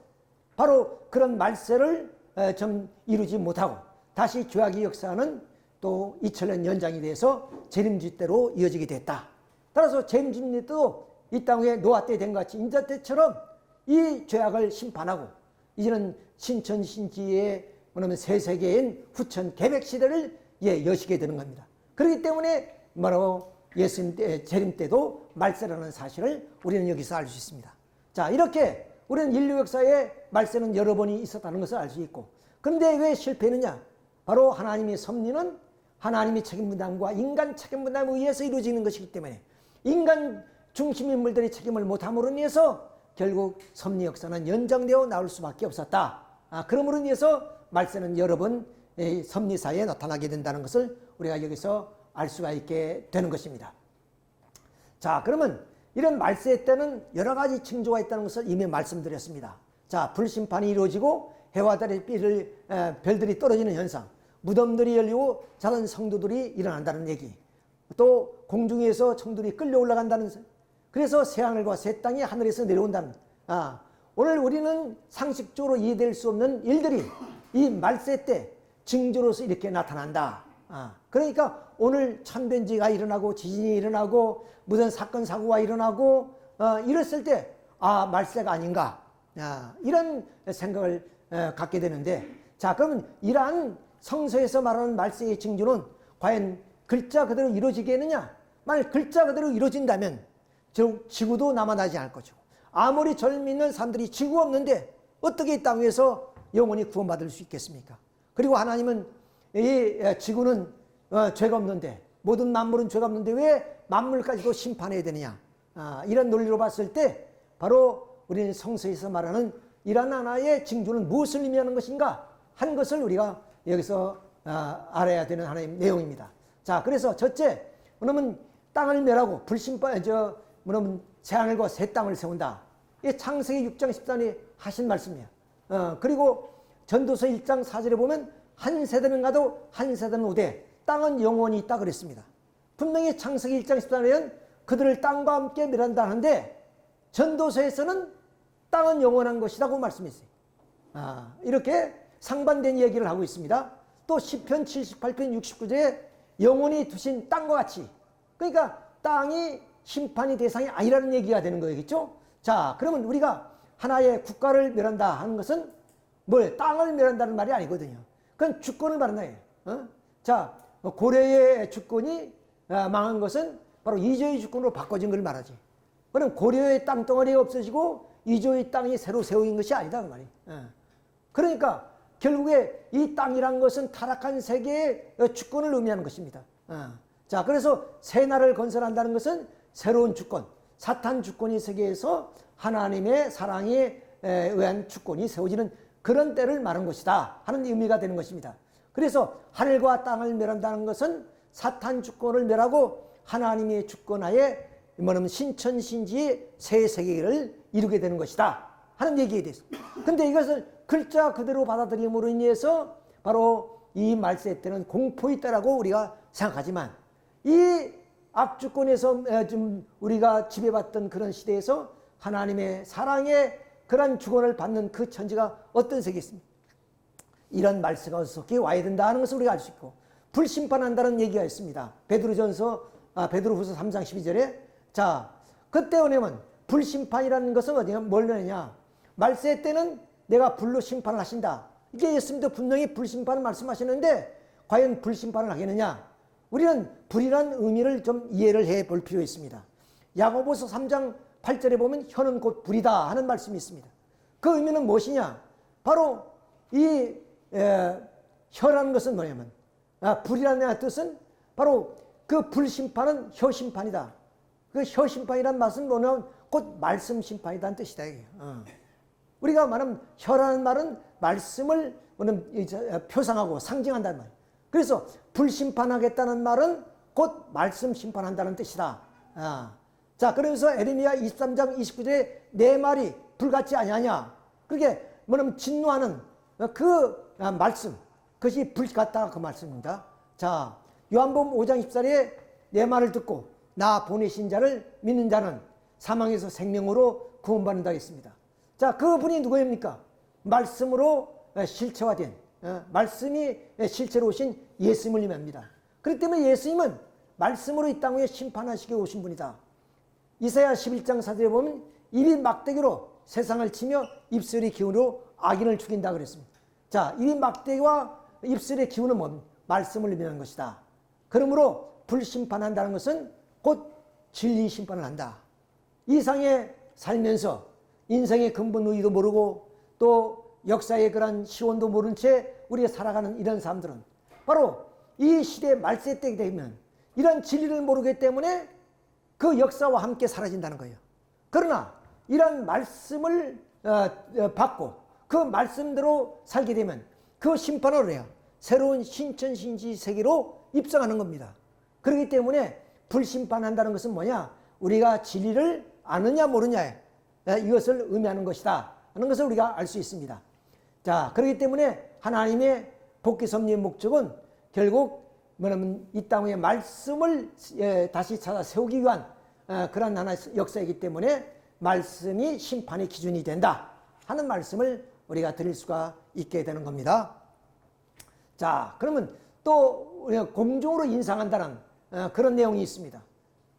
바로 그런 말세를 좀 이루지 못하고 다시 죄악의 역사는 또 2000년 연장이 돼서 재림주 때로 이어지게 됐다. 따라서 재림주 때도 이 땅에 노아 때 된 것 같이 인자 때처럼 이 죄악을 심판하고 이제는 신천신지의 새 세계인 후천 계백 시대를 여시게 되는 겁니다. 그렇기 때문에 바로 예수님 때 재림 때도 말세라는 사실을 우리는 여기서 알 수 있습니다. 자, 이렇게 우리는 인류 역사에 말세는 여러 번이 있었다는 것을 알 수 있고, 그런데 왜 실패했느냐? 바로 하나님의 섭리는 하나님의 책임 분담과 인간 책임 분담에 의해서 이루어지는 것이기 때문에 인간 중심 인물들이 책임을 못함으로 인해서 결국 섭리 역사는 연장되어 나올 수밖에 없었다. 그러므로 인해서 말세는 여러 번 섭리사에 나타나게 된다는 것을 우리가 여기서 알 수가 있게 되는 것입니다. 자, 그러면 이런 말세 때는 여러 가지 징조가 있다는 것을 이미 말씀드렸습니다. 자, 불심판이 이루어지고 해와 달의 별들이 떨어지는 현상, 무덤들이 열리고 작은 성도들이 일어난다는 얘기, 또 공중에서 청들이 끌려 올라간다는, 그래서 새하늘과 새 땅이 하늘에서 내려온다는, 오늘 우리는 상식적으로 이해될 수 없는 일들이 이 말세 때 징조로서 이렇게 나타난다. 그러니까 오늘 참변지가 일어나고 지진이 일어나고 무슨 사건 사고가 일어나고 이랬을 때 말세가 아닌가, 이런 생각을 갖게 되는데, 자, 그러면 이러한 성서에서 말하는 말세의 징조는 과연 글자 그대로 이루어지겠느냐? 만약 글자 그대로 이루어진다면 지구도 남아나지 않을 거죠. 아무리 절 믿는 사람들이 지구가 없는데 어떻게 이 땅 위에서 영원히 구원받을 수 있겠습니까? 그리고 하나님은 이 지구는 죄가 없는데, 모든 만물은 죄가 없는데 왜 만물까지도 심판해야 되느냐? 이런 논리로 봤을 때 바로 우리는 성서에서 말하는 이러한 하나의 징조는 무엇을 의미하는 것인가 하는 것을 우리가 여기서 알아야 되는 하나의 내용입니다. 자, 그래서 첫째, 그러면 땅을 멸하고 불심판, 그러면 새하늘과 새 땅을 세운다. 이 창세기 6장 14절에 하신 말씀이에요. 그리고 전도서 1장 4절에 보면 한 세대는 가도 한 세대는 오되 땅은 영원히 있다 그랬습니다. 분명히 창세기 1장 14절에는 그들을 땅과 함께 멸한다 하는데 전도서에서는 땅은 영원한 것이라고 말씀했어요. 이렇게 상반된 얘기를 하고 있습니다. 또 시편 78편 69절에 영원히 두신 땅과 같이, 그러니까 땅이 심판의 대상이 아니라는 얘기가 되는 거겠죠. 자, 그러면 우리가 하나의 국가를 멸한다 하는 것은 땅을 멸한다는 말이 아니거든요. 그건 주권을 말한다. 자, 고려의 주권이 망한 것은 바로 이조의 주권으로 바꿔진 걸 말하지. 그럼 고려의 땅덩어리가 없어지고 이조의 땅이 새로 세워진 것이 아니다 그 말이에요. 그러니까 결국에 이 땅이란 것은 타락한 세계의 주권을 의미하는 것입니다. 자, 그래서 새 나라를 건설한다는 것은 새로운 주권, 사탄 주권이 세계에서 하나님의 사랑에 의한 주권이 세워지는 그런 때를 말한 것이다 하는 의미가 되는 것입니다. 그래서 하늘과 땅을 멸한다는 것은 사탄 주권을 멸하고 하나님의 주권하에 신천신지의 새 세계를 이루게 되는 것이다 하는 얘기에 대해서. 근데 이것을 글자 그대로 받아들임으로 인해서 바로 이 말세 때는 공포 있다라고 우리가 생각하지만, 이 악주권에서 좀 우리가 지배받던 그런 시대에서 하나님의 사랑의 그런 주권을 받는 그 천지가 어떤 세계였습니까? 이런 말세가 어떻게 와야 된다 하는 것을 우리가 알 수 있고, 불심판한다는 얘기가 있습니다. 베드로후서 3장 12절에 자, 그때 오냐면 불심판이라는 것은 어디가 뭘느냐? 말세 때는 내가 불로 심판을 하신다. 이게 예수님도 분명히 불심판을 말씀하시는데 과연 불심판을 하겠느냐? 우리는 불이란 의미를 좀 이해를 해 볼 필요 있습니다. 야고보서 3장 8절에 보면 혀는 곧 불이다 하는 말씀이 있습니다. 그 의미는 무엇이냐? 바로 이 혀라는 것은 뭐냐면, 불이라는 뜻은 바로 그 불심판은 혀심판이다. 그 혀심판이란 말은 뭐냐면 곧 말씀 심판이라는 뜻이다. 우리가 말하면 혀라는 말은 말씀을 표상하고 상징한다는 말이에요. 그래서 불심판하겠다는 말은 곧 말씀 심판한다는 뜻이다. 자, 그러면서 에레미야 23장 29절에 내 말이 불같지 아니하냐. 그렇게 뭐냐면 진노하는 그 말씀, 그것이 불 같다 그 말씀입니다. 자, 요한복음 5장 14절에 내 말을 듣고 나 보내신 자를 믿는 자는 사망에서 생명으로 구원받는다 했습니다. 자, 그분이 누구입니까? 말씀으로 실체화된, 말씀이 실체로 오신 예수님을 의미합니다. 그렇기 때문에 예수님은 말씀으로 이 땅 위에 심판하시기 오신 분이다. 이사야 11장 4절에 보면 입이 막대기로 세상을 치며 입술의 기운으로 악인을 죽인다 그랬습니다. 자, 입이 막대기와 입술의 기운은 뭡니까? 말씀을 의미하는 것이다. 그러므로 불심판한다는 것은 곧 진리 심판을 한다. 이 상에 살면서 인생의 근본 의의도 모르고 또 역사의 그런 시원도 모른 채 우리가 살아가는 이런 사람들은 바로 이 시대 말세 때가 되면 이런 진리를 모르기 때문에 그 역사와 함께 사라진다는 거예요. 그러나 이런 말씀을 받고 그 말씀대로 살게 되면 그 심판을 해요. 새로운 신천신지 세계로 입성하는 겁니다. 그렇기 때문에 불심판한다는 것은 뭐냐? 우리가 진리를 아느냐 모르냐 이것을 의미하는 것이다 하는 것을 우리가 알 수 있습니다. 자, 그렇기 때문에 하나님의 복귀 섭리의 목적은 결국 뭐냐면 이 땅의 말씀을 다시 찾아 세우기 위한 그런 하나의 역사이기 때문에 말씀이 심판의 기준이 된다 하는 말씀을 우리가 드릴 수가 있게 되는 겁니다. 자, 그러면 또 우리가 공중으로 인상한다는 그런 내용이 있습니다.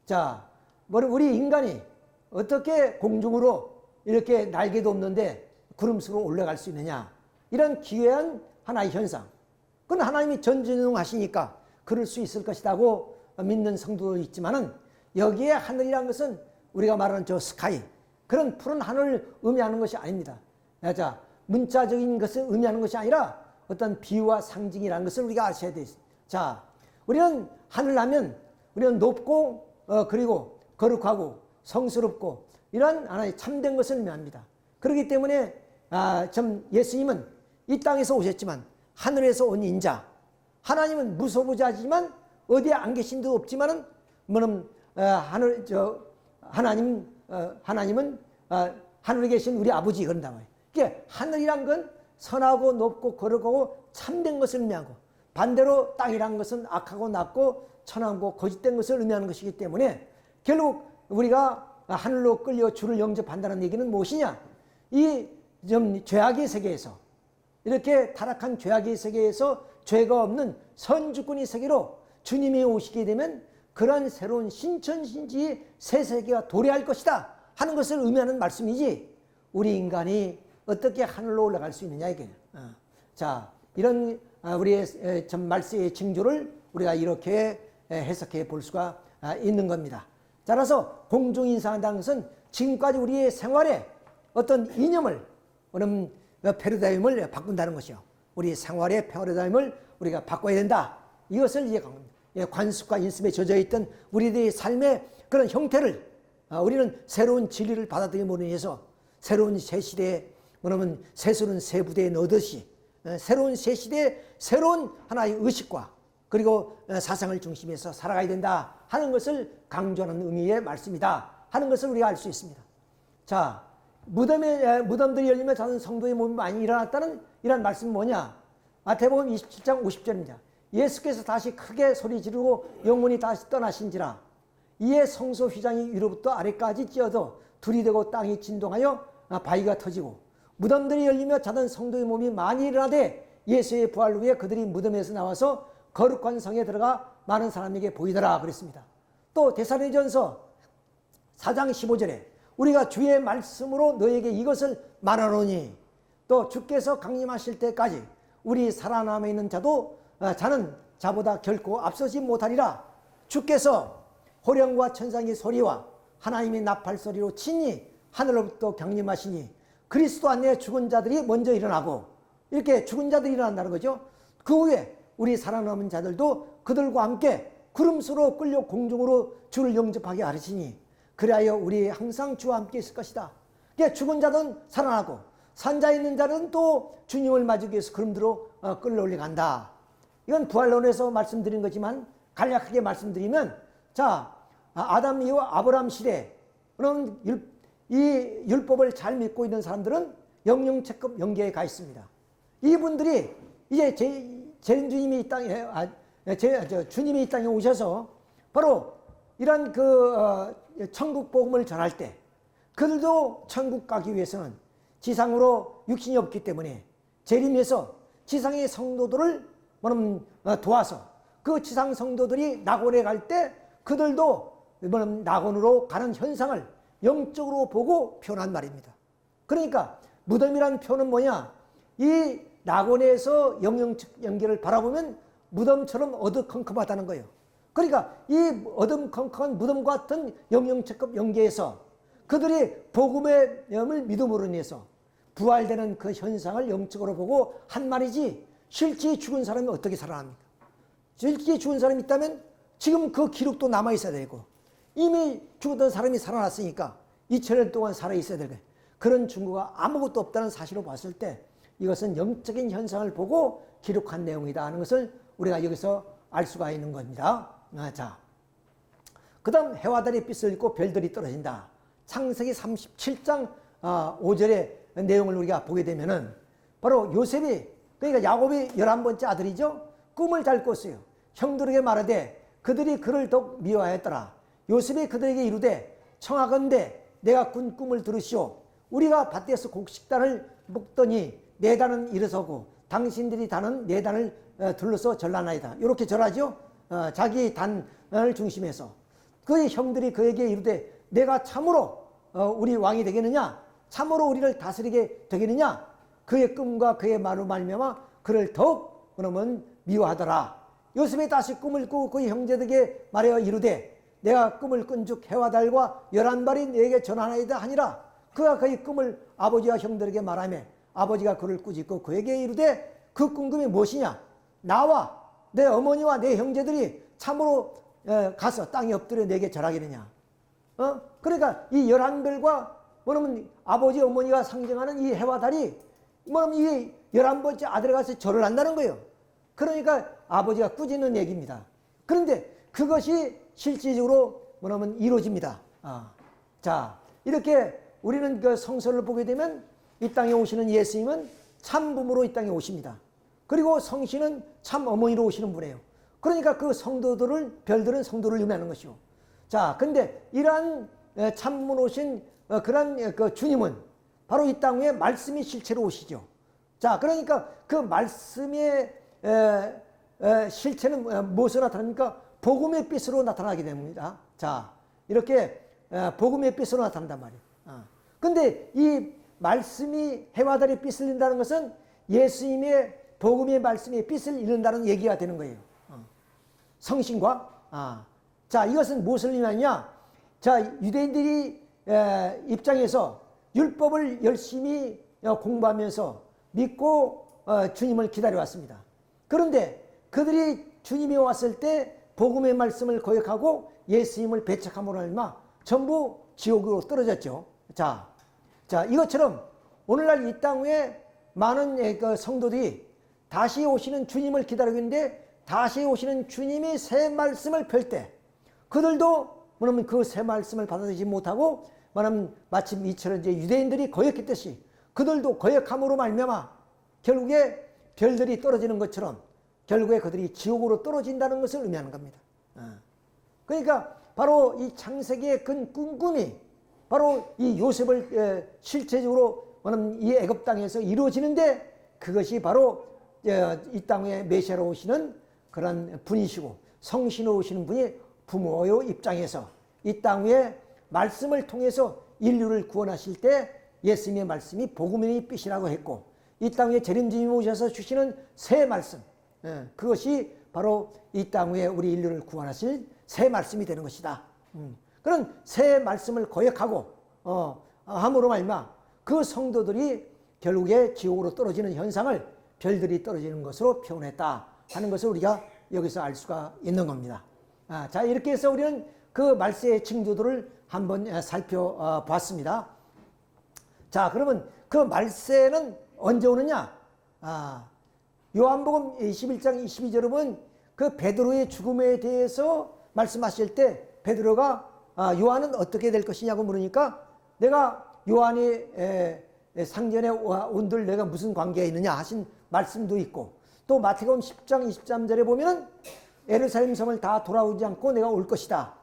자, 우리 인간이 어떻게 공중으로 이렇게 날개도 없는데 구름수로 올라갈 수 있느냐, 이런 기괴한 하나의 현상. 그건 하나님이 전지전능하시니까 그럴 수 있을 것이라고 믿는 성도도 있지만은 여기에 하늘이라는 것은 우리가 말하는 저 스카이, 그런 푸른 하늘을 의미하는 것이 아닙니다. 자, 문자적인 것을 의미하는 것이 아니라 어떤 비유와 상징이라는 것을 우리가 아셔야 돼요. 자, 우리는 하늘 하면 우리는 높고 그리고 거룩하고 성스럽고 이런 하나의 참된 것을 의미합니다. 그렇기 때문에 참 예수님은 이 땅에서 오셨지만 하늘에서 온 인자, 하나님은 무소부자지만 어디에 안 계신 데 없지만은 뭐는 하나님은 하늘에 계신 우리 아버지 그런다 말이에요. 그러니까 하늘이란 건 선하고 높고 거룩하고 참된 것을 의미하고, 반대로 땅이란 것은 악하고 낮고 천하고 거짓된 것을 의미하는 것이기 때문에 결국 우리가 하늘로 끌려 주를 영접한다는 얘기는 무엇이냐? 이 좀 죄악의 세계에서, 이렇게 타락한 죄악의 세계에서 죄가 없는 선주권의 세계로 주님이 오시게 되면 그런 새로운 신천신지의 새 세계가 도래할 것이다 하는 것을 의미하는 말씀이지, 우리 인간이 어떻게 하늘로 올라갈 수 있느냐 이게. 자, 이런 우리의 전 말세의 징조를 우리가 이렇게 해석해 볼 수가 있는 겁니다. 따라서 공중인상한다는 것은 지금까지 우리의 생활에 어떤 이념을, 그럼 패러다임을 바꾼다는 것이요. 우리 생활의 패러다임을 우리가 바꿔야 된다. 이것을 이해한 겁니다. 관습과 인습에 젖어 있던 우리들의 삶의 그런 형태를 우리는 새로운 진리를 받아들임으로 인해서 새로운 새 시대에, 뭐냐면 새수는 새 부대에 넣듯이 새로운 새 시대에 새로운 하나의 의식과 그리고 사상을 중심해서 살아가야 된다 하는 것을 강조하는 의미의 말씀이다 하는 것을 우리가 알 수 있습니다. 자, 무덤들이 열리며 작은 성도의 몸이 많이 일어났다는 이런 말씀은 뭐냐? 마태복음 27장 50절입니다. 예수께서 다시 크게 소리 지르고 영혼이 다시 떠나신지라 이에 성소 휘장이 위로부터 아래까지 찧어져 둘이 되고 땅이 진동하여 바위가 터지고 무덤들이 열리며 자던 성도의 몸이 많이 일어나되 예수의 부활 후에 그들이 무덤에서 나와서 거룩한 성에 들어가 많은 사람에게 보이더라 그랬습니다. 또 데살로니가전서 4장 15절에 우리가 주의 말씀으로 너에게 이것을 말하노니 또 주께서 강림하실 때까지 우리 살아남아 있는 자는 자보다 결코 앞서지 못하리라. 주께서 호령과 천상의 소리와 하나님의 나팔 소리로 친히 하늘로부터 강림하시니 그리스도 안에 죽은 자들이 먼저 일어나고, 이렇게 죽은 자들이 일어난다는 거죠. 그 후에 우리 살아남은 자들도 그들과 함께 구름수로 끌려 공중으로 주를 영접하게 하시니 그리하여 우리 항상 주와 함께 있을 것이다. 그러니까 죽은 자는 살아나고 산자에 있는 자는 또 주님을 맞이하기 위해서 그림대로 끌어올려간다. 이건 부활론에서 말씀드린 거지만 간략하게 말씀드리면, 자, 아담 이후 아브라함 시대는 이 율법을 잘 믿고 있는 사람들은 영영체급 영계에 가 있습니다. 이분들이 이제 주님이 이 땅에 주님이 이 땅에 오셔서 바로 이런 천국 복음을 전할 때 그들도 천국 가기 위해서는 지상으로 육신이 없기 때문에 재림해서 지상의 성도들을 도와서 그 지상 성도들이 낙원에 갈 때 그들도 낙원으로 가는 현상을 영적으로 보고 표현한 말입니다. 그러니까 무덤이란 표현은 뭐냐? 이 낙원에서 영영적 연계를 바라보면 무덤처럼 어두컴컴하다는 거예요. 그러니까 이 어둠컴컴한 무덤 같은 영영체급 연계에서 그들이 복음의 영을 믿음으로 인해서 부활되는 그 현상을 영적으로 보고 한 말이지, 실제 죽은 사람이 어떻게 살아납니까? 실제 죽은 사람이 있다면 지금 그 기록도 남아 있어야 되고, 이미 죽었던 사람이 살아났으니까 2000년 동안 살아있어야 되고, 그런 증거가 아무것도 없다는 사실을 봤을 때 이것은 영적인 현상을 보고 기록한 내용이다 하는 것을 우리가 여기서 알 수가 있는 겁니다. 자, 그 다음 해와 달이 빛을 잃고 별들이 떨어진다. 창세기 37장 5절의 내용을 우리가 보게 되면은 바로 요셉이, 그러니까 야곱이 11번째 아들이죠. 꿈을 잘 꿨어요. 형들에게 말하되 그들이 그를 더욱 미워하였더라. 요셉이 그들에게 이르되 청하건대 내가 꾼 꿈을 들으시오. 우리가 밭에서 곡식단을 먹더니 네 단은 일어서고 당신들이 다는 네 단을 둘러서 절라나이다. 이렇게 절하죠. 자기 단을 중심해서. 그의 형들이 그에게 이르되 내가 참으로 우리 왕이 되겠느냐? 참으로 우리를 다스리게 되겠느냐? 그의 꿈과 그의 말로 말미암아 그를 더욱 그러면 미워하더라. 요셉이 다시 꿈을 꾸고 그의 형제들에게 말하여 이르되 내가 꿈을 꾼즉 해와 달과 11발이 내게 전하나이다 하니라. 그가 그의 꿈을 아버지와 형들에게 말하며 아버지가 그를 꾸짖고 그에게 이르되 그 꿈이 무엇이냐? 나와 내 어머니와 내 형제들이 참으로 가서 땅에 엎드려 내게 절하겠느냐? 그러니까 이 11별과 뭐냐면 아버지 어머니가 상징하는 이 해와 달이 뭐냐면 이 11번째 아들에 가서 절을 한다는 거예요. 그러니까 아버지가 꾸짖는 얘기입니다. 그런데 그것이 실질적으로 뭐냐면 이루어집니다. 자, 이렇게 우리는 그 성서를 보게 되면 이 땅에 오시는 예수님은 참 부모로 이 땅에 오십니다. 그리고 성신은 참 어머니로 오시는 분이에요. 그러니까 그 성도들을, 별들은 성도를 의미하는 것이요. 자, 근데 이러한 참 부모로 오신 그런 그 주님은 바로 이 땅 위에 말씀이 실체로 오시죠. 자, 그러니까 그 말씀의 실체는 무엇으로 나타납니까? 복음의 빛으로 나타나게 됩니다. 자, 이렇게 복음의 빛으로 나타난단 말이에요. 근데 이 말씀이 해와 달의 빛을 잃는다는 것은 예수님의 복음의 말씀의 빛을 잃는다는 얘기가 되는 거예요. 성신과 자, 이것은 무엇을 의미하냐? 자, 유대인들이 입장에서 율법을 열심히 공부하면서 믿고 주님을 기다려왔습니다. 그런데 그들이 주님이 왔을 때 복음의 말씀을 거역하고 예수님을 배척함으로 말미암아 전부 지옥으로 떨어졌죠. 자, 이것처럼 오늘날 이 땅 위에 많은 그 성도들이 다시 오시는 주님을 기다리고 있는데 다시 오시는 주님이 새 말씀을 펼 때 그들도 뭐냐면 그 새 말씀을 받아들이지 못하고 말하면 마침 이처럼 이제 유대인들이 거역했듯이 그들도 거역함으로 말미암아 결국에 별들이 떨어지는 것처럼 결국에 그들이 지옥으로 떨어진다는 것을 의미하는 겁니다. 그러니까 바로 이 창세기의 큰 꿈이 바로 이 요셉을 실체적으로 이 애굽 땅에서 이루어지는데 그것이 바로 이 땅에 메시아로 오시는 그런 분이시고 성신으로 오시는 분이 부모의 입장에서 이 땅 위에 말씀을 통해서 인류를 구원하실 때 예수님의 말씀이 복음의 빛이라고 했고 이 땅 위에 재림주님이 오셔서 주시는 새 말씀 그것이 바로 이 땅 위에 우리 인류를 구원하실 새 말씀이 되는 것이다. 그런 새 말씀을 거역하고 함으로 말미암아 그 성도들이 결국에 지옥으로 떨어지는 현상을 별들이 떨어지는 것으로 표현했다 하는 것을 우리가 여기서 알 수가 있는 겁니다. 자, 이렇게 해서 우리는 그 말세의 징조들을 한번 살펴봤습니다. 자, 그러면 그 말세는 언제 오느냐? 요한복음 21장 22절에 보면 그 베드로의 죽음에 대해서 말씀하실 때 베드로가 요한은 어떻게 될 것이냐고 물으니까 내가 요한이 상전에 온들 내가 무슨 관계가 있느냐 하신 말씀도 있고, 또 마태복음 10장 23절에 보면은 예루살렘 성을 다 돌아오지 않고 내가 올 것이다.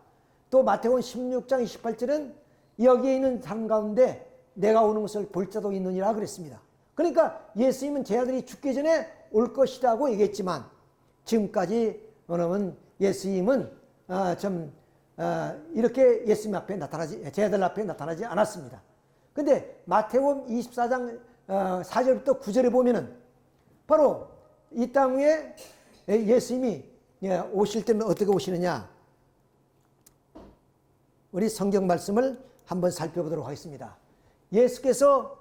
또 마태복음 16장 28절은 여기에 있는 사람 가운데 내가 오는 것을 볼 자도 있느니라 그랬습니다. 그러니까 예수님은 제 아들이 죽기 전에 올 것이라고 얘기했지만 지금까지 그러면 예수님은 이렇게 예수님 앞에 나타나지, 제 아들 앞에 나타나지 않았습니다. 근데 마태복음 24장 4절부터 9절에 보면은 바로 이 땅 위에 예수님이 오실 때는 어떻게 오시느냐, 우리 성경 말씀을 한번 살펴보도록 하겠습니다. 예수께서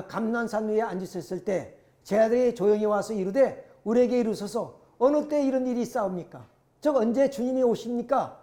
감난산 위에 앉으셨을 때 제 아들이 조용히 와서 이르되 우리에게 이르소서 어느 때 이런 일이 있사옵니까? 즉 언제 주님이 오십니까?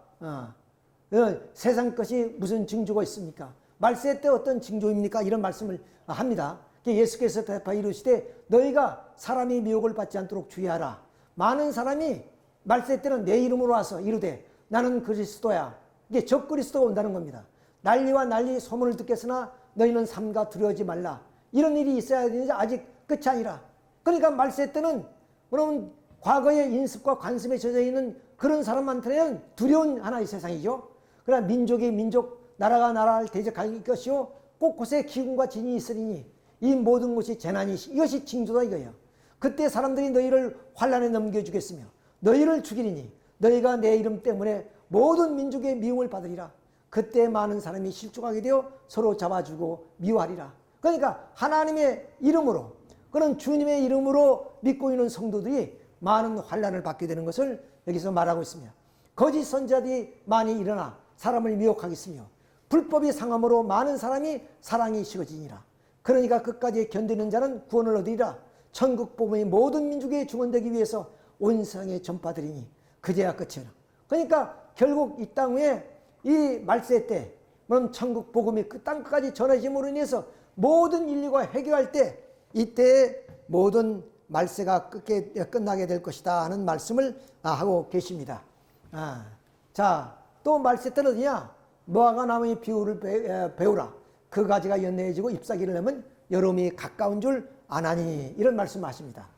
세상 것이 무슨 징조가 있습니까? 말세 때 어떤 징조입니까? 이런 말씀을 합니다. 예수께서 대답하여 이르시되 너희가 사람의 미혹을 받지 않도록 주의하라. 많은 사람이 말세 때는 내 이름으로 와서 이르되 나는 그리스도야. 이게 적 그리스도가 온다는 겁니다. 난리와 난리 소문을 듣겠으나 너희는 삼가 두려워하지 말라. 이런 일이 있어야 되는지 아직 끝이 아니라. 그러니까 말세 때는 그러면 과거의 인습과 관습에 젖어 있는 그런 사람한테는 두려운 하나의 세상이죠. 그러나 민족이 민족, 나라가 나라를 대적할 것이요 곳곳에 기근과 진이 있으리니 이 모든 것이 재난이 이것이 징조다 이거예요. 그때 사람들이 너희를 환난에 넘겨주겠으며 너희를 죽이리니 너희가 내 이름 때문에 모든 민족의 미움을 받으리라. 그때 많은 사람이 실족하게 되어 서로 잡아주고 미워하리라. 그러니까 하나님의 이름으로, 그런 주님의 이름으로 믿고 있는 성도들이 많은 환난을 받게 되는 것을 여기서 말하고 있습니다. 거짓 선지자들이 많이 일어나 사람을 미혹하겠으며 불법이 상함으로 많은 사람이 사랑이 식어지니라. 그러니까 끝까지 견디는 자는 구원을 얻으리라. 천국 복음이 모든 민족에 증언되기 위해서 온 세상에 전파되리니 그제야 끝이라. 그러니까 결국 이 땅 위에 이 말세 때 천국 복음이 그 땅까지 전해짐으로 인해서 모든 인류가 회개할 때 이때 모든 말세가 끝나게 될 것이다 하는 말씀을 하고 계십니다. 자, 또 말세 때는 어디냐? 무화과 나무의 비유를 배우라. 그 가지가 연해지고 잎사귀를 내면 여름이 가까운 줄 아나니, 이런 말씀하십니다.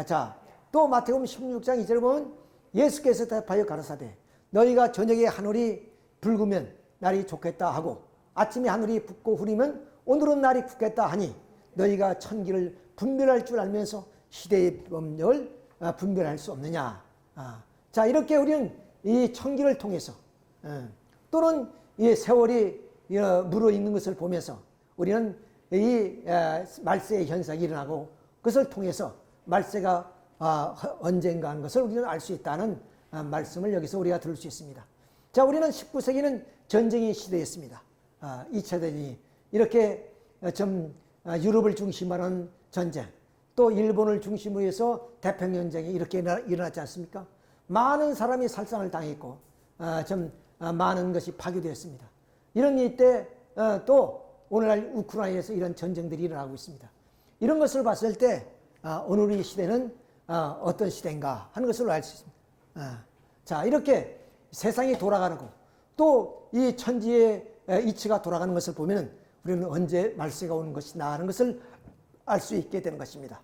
자, 또 마태복음 16장 2절에 보면 예수께서 대답하여 가라사대 너희가 저녁에 하늘이 붉으면 날이 좋겠다 하고 아침에 하늘이 붓고 흐리면 오늘은 날이 굳겠다 하니 너희가 천기를 분별할 줄 알면서 시대의 법령을 분별할 수 없느냐. 자, 이렇게 우리는 이 천기를 통해서 또는 이 세월이 물어있는 것을 보면서 우리는 이 말세의 현상이 일어나고 그것을 통해서 말세가 언젠가 하는 것을 우리는 알 수 있다는 말씀을 여기서 우리가 들을 수 있습니다. 자, 우리는 19세기는 전쟁의 시대였습니다. 2차 대전이 이렇게 유럽을 중심으로 하는 전쟁, 또 일본을 중심으로 해서 태평전쟁이 이렇게 일어났지 않습니까? 많은 사람이 살상을 당했고 많은 것이 파괴되었습니다. 이런 이때 또 오늘날 우크라이나에서 이런 전쟁들이 일어나고 있습니다. 이런 것을 봤을 때 오늘의 시대는 어떤 시대인가 하는 것을 알 수 있습니다. 자, 이렇게 세상이 돌아가는 거, 또 이 천지의 이치가 돌아가는 것을 보면 우리는 언제 말세가 오는 것이나 하는 것을 알 수 있게 되는 것입니다.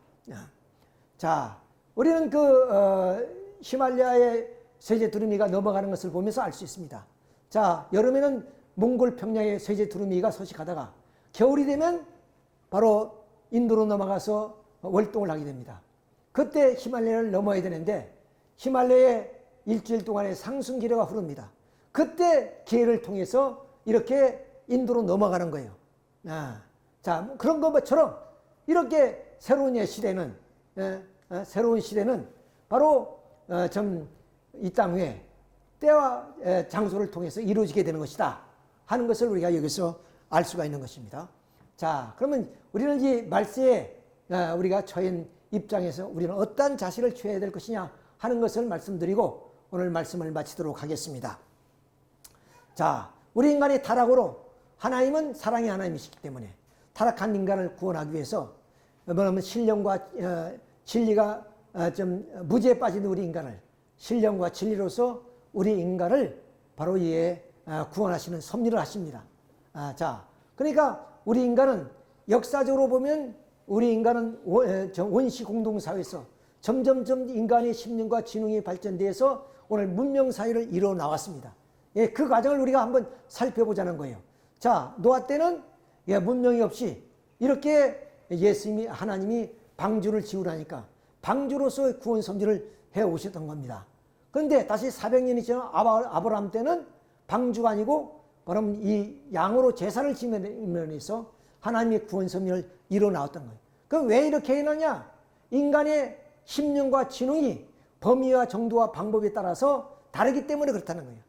자, 우리는 그 히말라야의 세제 두루미가 넘어가는 것을 보면서 알 수 있습니다. 자, 여름에는 몽골 평양의 세제 두루미가 서식하다가 겨울이 되면 바로 인도로 넘어가서 월동을 하게 됩니다. 그때 히말라야를 넘어야 되는데 히말라야에 일주일 동안의 상승기류가 흐릅니다. 그때 기회를 통해서 이렇게 인도로 넘어가는 거예요. 자, 그런 것처럼 이렇게 새로운 시대는 새로운 시대는 바로 이 땅 위에 때와 장소를 통해서 이루어지게 되는 것이다 하는 것을 우리가 여기서 알 수가 있는 것입니다. 자, 그러면 우리는 이 말세에 우리가 처한 입장에서 우리는 어떤 자세를 취해야 될 것이냐 하는 것을 말씀드리고 오늘 말씀을 마치도록 하겠습니다. 자, 우리 인간의 타락으로 하나님은 사랑의 하나님이시기 때문에 타락한 인간을 구원하기 위해서 뭐냐면 신령과 진리가 좀 무지에 빠진 우리 인간을 신령과 진리로서 우리 인간을 바로 이에 구원하시는 섭리를 하십니다. 자, 그러니까 우리 인간은 역사적으로 보면 우리 인간은 원시 공동사회에서 점점점 인간의 심령과 지능이 발전돼서 오늘 문명사회를 이루어 나왔습니다. 예, 그 과정을 우리가 한번 살펴보자는 거예요. 자, 노아 때는 문명이 없이 이렇게 예수님이 하나님이 방주를 지으라니까 방주로서 구원 섭리를 해오셨던 겁니다. 그런데 다시 400년이 지난 아브라함 때는 방주가 아니고 그럼 이 양으로 제사를 지면서 하나님의 구원 섭리를 이루어 나왔던 거예요. 그럼 왜 이렇게 해놨냐? 인간의 심령과 지능이 범위와 정도와 방법에 따라서 다르기 때문에 그렇다는 거예요.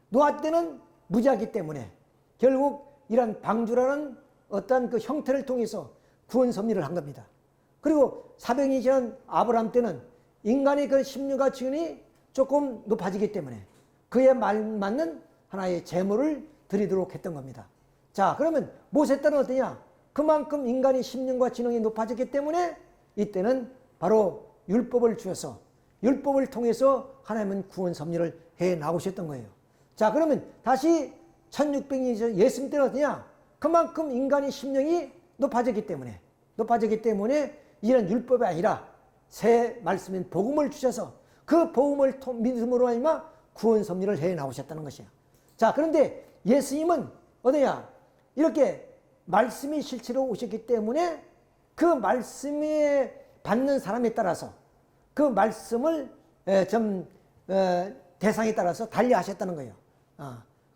노아 때는 무지하기 때문에 결국 이런 방주라는 어떤 그 형태를 통해서 구원 섭리를 한 겁니다. 그리고 400년이 지난 아브라함 때는 인간의 그 심령과 지능이 조금 높아지기 때문에 그에 맞는 하나의 제물을 드리도록 했던 겁니다. 자, 그러면 모세 때는 어떠냐? 그만큼 인간의 심령과 지능이 높아졌기 때문에 이때는 바로 율법을 주셔서 율법을 통해서 하나님은 구원 섭리를 해 나오셨던 거예요. 자, 그러면 다시 1600년이 전 예수님 때는 어떠냐? 그만큼 인간의 심령이 높아졌기 때문에 이런 율법이 아니라 새 말씀인 복음을 주셔서 그 복음을 믿음으로 하여금 구원 섭리를 해 나오셨다는 것이야. 자, 그런데 예수님은 어디냐? 이렇게 말씀이 실체로 오셨기 때문에 그 말씀에 받는 사람에 따라서 그 말씀을 대상에 따라서 달리하셨다는 거예요.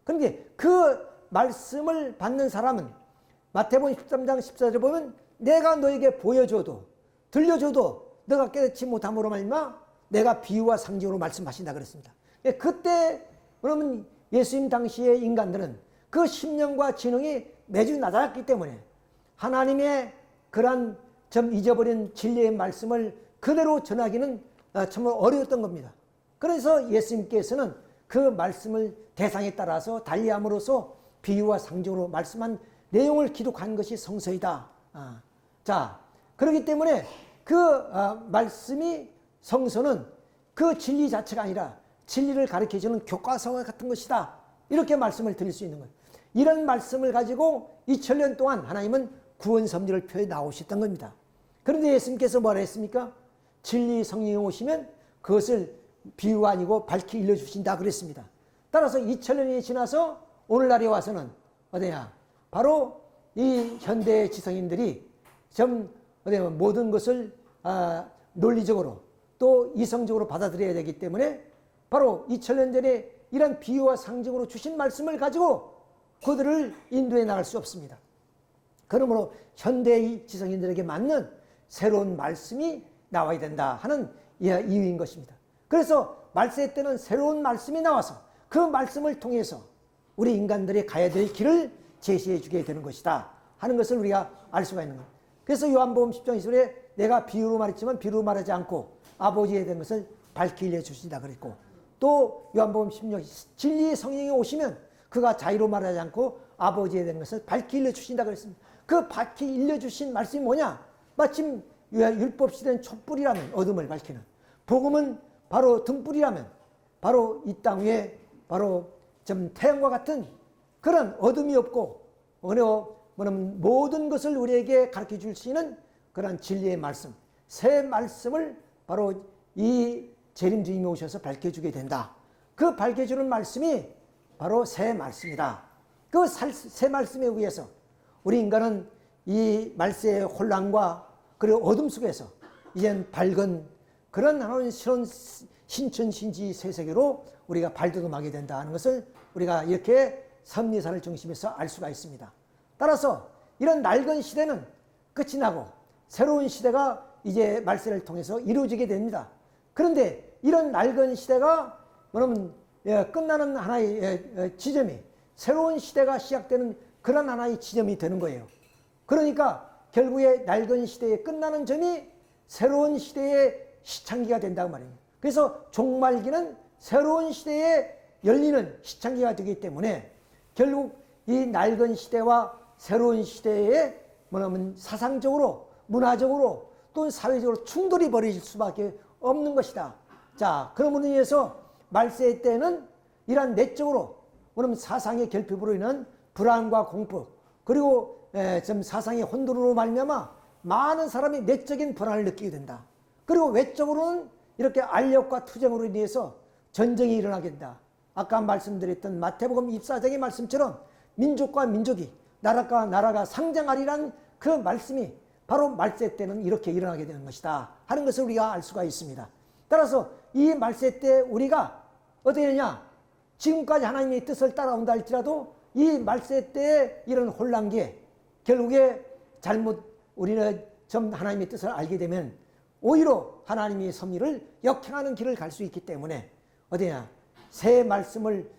그런데 그 말씀을 받는 사람은 마태복음 13장 14절에 보면 내가 너에게 보여줘도 들려줘도 너가 깨닫지 못함으로 말미암아 내가 비유와 상징으로 말씀하신다 그랬습니다. 그때 그러면 예수님 당시의 인간들은 그 심령과 지능이 매주 낮았기 때문에 하나님의 그러한 좀 잊어버린 진리의 말씀을 그대로 전하기는 정말 어려웠던 겁니다. 그래서 예수님께서는 그 말씀을 대상에 따라서 달리함으로써 비유와 상징으로 말씀한 내용을 기록한 것이 성서이다. 자, 그렇기 때문에 그 말씀이 성서는 그 진리 자체가 아니라 진리를 가르쳐주는 교과서와 같은 것이다. 이렇게 말씀을 드릴 수 있는 거예요. 이런 말씀을 가지고 2000년 동안 하나님은 구원 섭리를 펴 나오셨던 겁니다. 그런데 예수님께서 뭐라 했습니까? 진리 성령이 오시면 그것을 비유가 아니고 밝히 일러주신다 그랬습니다. 따라서 2000년이 지나서 오늘날에 와서는 어디냐? 바로 이 현대 지성인들이 모든 것을 논리적으로 또 이성적으로 받아들여야 되기 때문에 바로 2000년 전에 이런 비유와 상징으로 주신 말씀을 가지고 그들을 인도해 나갈 수 없습니다. 그러므로 현대의 지성인들에게 맞는 새로운 말씀이 나와야 된다 하는 이유인 것입니다. 그래서 말세 때는 새로운 말씀이 나와서 그 말씀을 통해서 우리 인간들이 가야 될 길을 제시해 주게 되는 것이다 하는 것을 우리가 알 수가 있는 거예요. 그래서 요한복음 10장 20절에 내가 비유로 말했지만 비유로 말하지 않고 아버지에 대한 것을 밝히 알려주신다 그랬고, 또 요한복음 16장 진리의 성령이 오시면 그가 자유로 말하지 않고 아버지에 대한 것을 밝히 알려주신다 그랬습니다. 그 밝히 알려주신 말씀이 뭐냐? 마침 율법 시대는 촛불이라면 어둠을 밝히는, 복음은 바로 등불이라면 바로 이 땅 위에 바로 좀 태양과 같은 그런 어둠이 없고 모든 것을 우리에게 가르쳐 줄 수 있는 그런 진리의 말씀, 새 말씀을 바로 이 재림 주님이 오셔서 밝혀주게 된다. 그 밝혀주는 말씀이 바로 새 말씀이다. 그 새 말씀에 의해서 우리 인간은 이 말세의 혼란과 그리고 어둠 속에서 이젠 밝은 그런 하나님 신천신지 새 세계로 우리가 발돋움하게 된다는 것을 우리가 이렇게 섭리사를 중심해서 알 수가 있습니다. 따라서 이런 낡은 시대는 끝이 나고 새로운 시대가 이제 말세를 통해서 이루어지게 됩니다. 그런데 이런 낡은 시대가 끝나는 하나의 지점이 새로운 시대가 시작되는 그런 하나의 지점이 되는 거예요. 그러니까 결국에 낡은 시대의 끝나는 점이 새로운 시대의 시창기가 된다고 말입니다. 그래서 종말기는 새로운 시대에 열리는 시창기가 되기 때문에 결국 이 낡은 시대와 새로운 시대의 뭐냐면 사상적으로, 문화적으로 또는 사회적으로 충돌이 벌어질 수밖에 없는 것이다. 자, 그러므로 인해서 말세 때는 이러한 내적으로 뭐냐면 사상의 결핍으로 인한 불안과 공포, 그리고 좀 사상의 혼돈으로 말미암아 많은 사람이 내적인 불안을 느끼게 된다. 그리고 외적으로는 이렇게 알력과 투쟁으로 인해서 전쟁이 일어나게 된다. 아까 말씀드렸던 마태복음 24장의 말씀처럼 민족과 민족이, 나라가 나라가 상장하리란 그 말씀이 바로 말세 때는 이렇게 일어나게 되는 것이다 하는 것을 우리가 알 수가 있습니다. 따라서 이 말세 때 우리가 어떻게 되냐, 지금까지 하나님의 뜻을 따라온다 할지라도 이 말세 때의 이런 혼란기에 결국에 잘못 우리는 좀 하나님의 뜻을 알게 되면 오히려 하나님의 섭리를 역행하는 길을 갈 수 있기 때문에 어디냐, 새 말씀을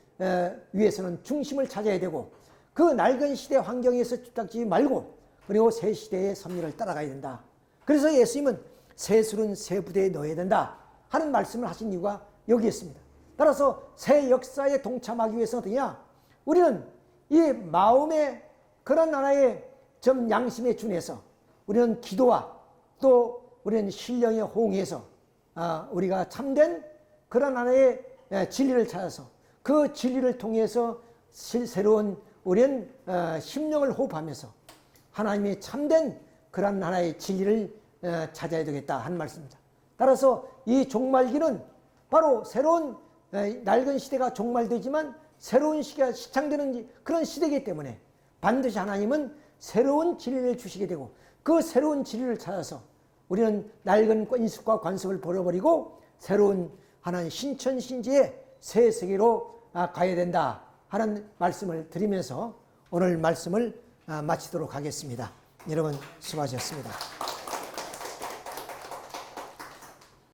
위해서는 중심을 찾아야 되고 그 낡은 시대 환경에서 집착지 말고 그리고 새 시대의 섭리를 따라가야 된다. 그래서 예수님은 새 술은 새 부대에 넣어야 된다 하는 말씀을 하신 이유가 여기 있습니다. 따라서 새 역사에 동참하기 위해서는 어떠냐, 우리는 이 마음의 그런 하나의 좀 양심에 준해서 우리는 기도와 또 우리는 신령에 호응해서 우리가 참된 그런 하나의 진리를 찾아서 그 진리를 통해서 새로운 우리는 심령을 호흡하면서 하나님의 참된 그런 하나의 진리를 찾아야 되겠다 하는 말씀입니다. 따라서 이 종말기는 바로 새로운 낡은 시대가 종말되지만 새로운 시대가 시창되는 그런 시대이기 때문에 반드시 하나님은 새로운 진리를 주시게 되고 그 새로운 진리를 찾아서 우리는 낡은 인습과 관습을 버려버리고 새로운 하나님 신천신지의 새 세계로 가야 된다 하는 말씀을 드리면서 오늘 말씀을 마치도록 하겠습니다. 여러분 수고하셨습니다.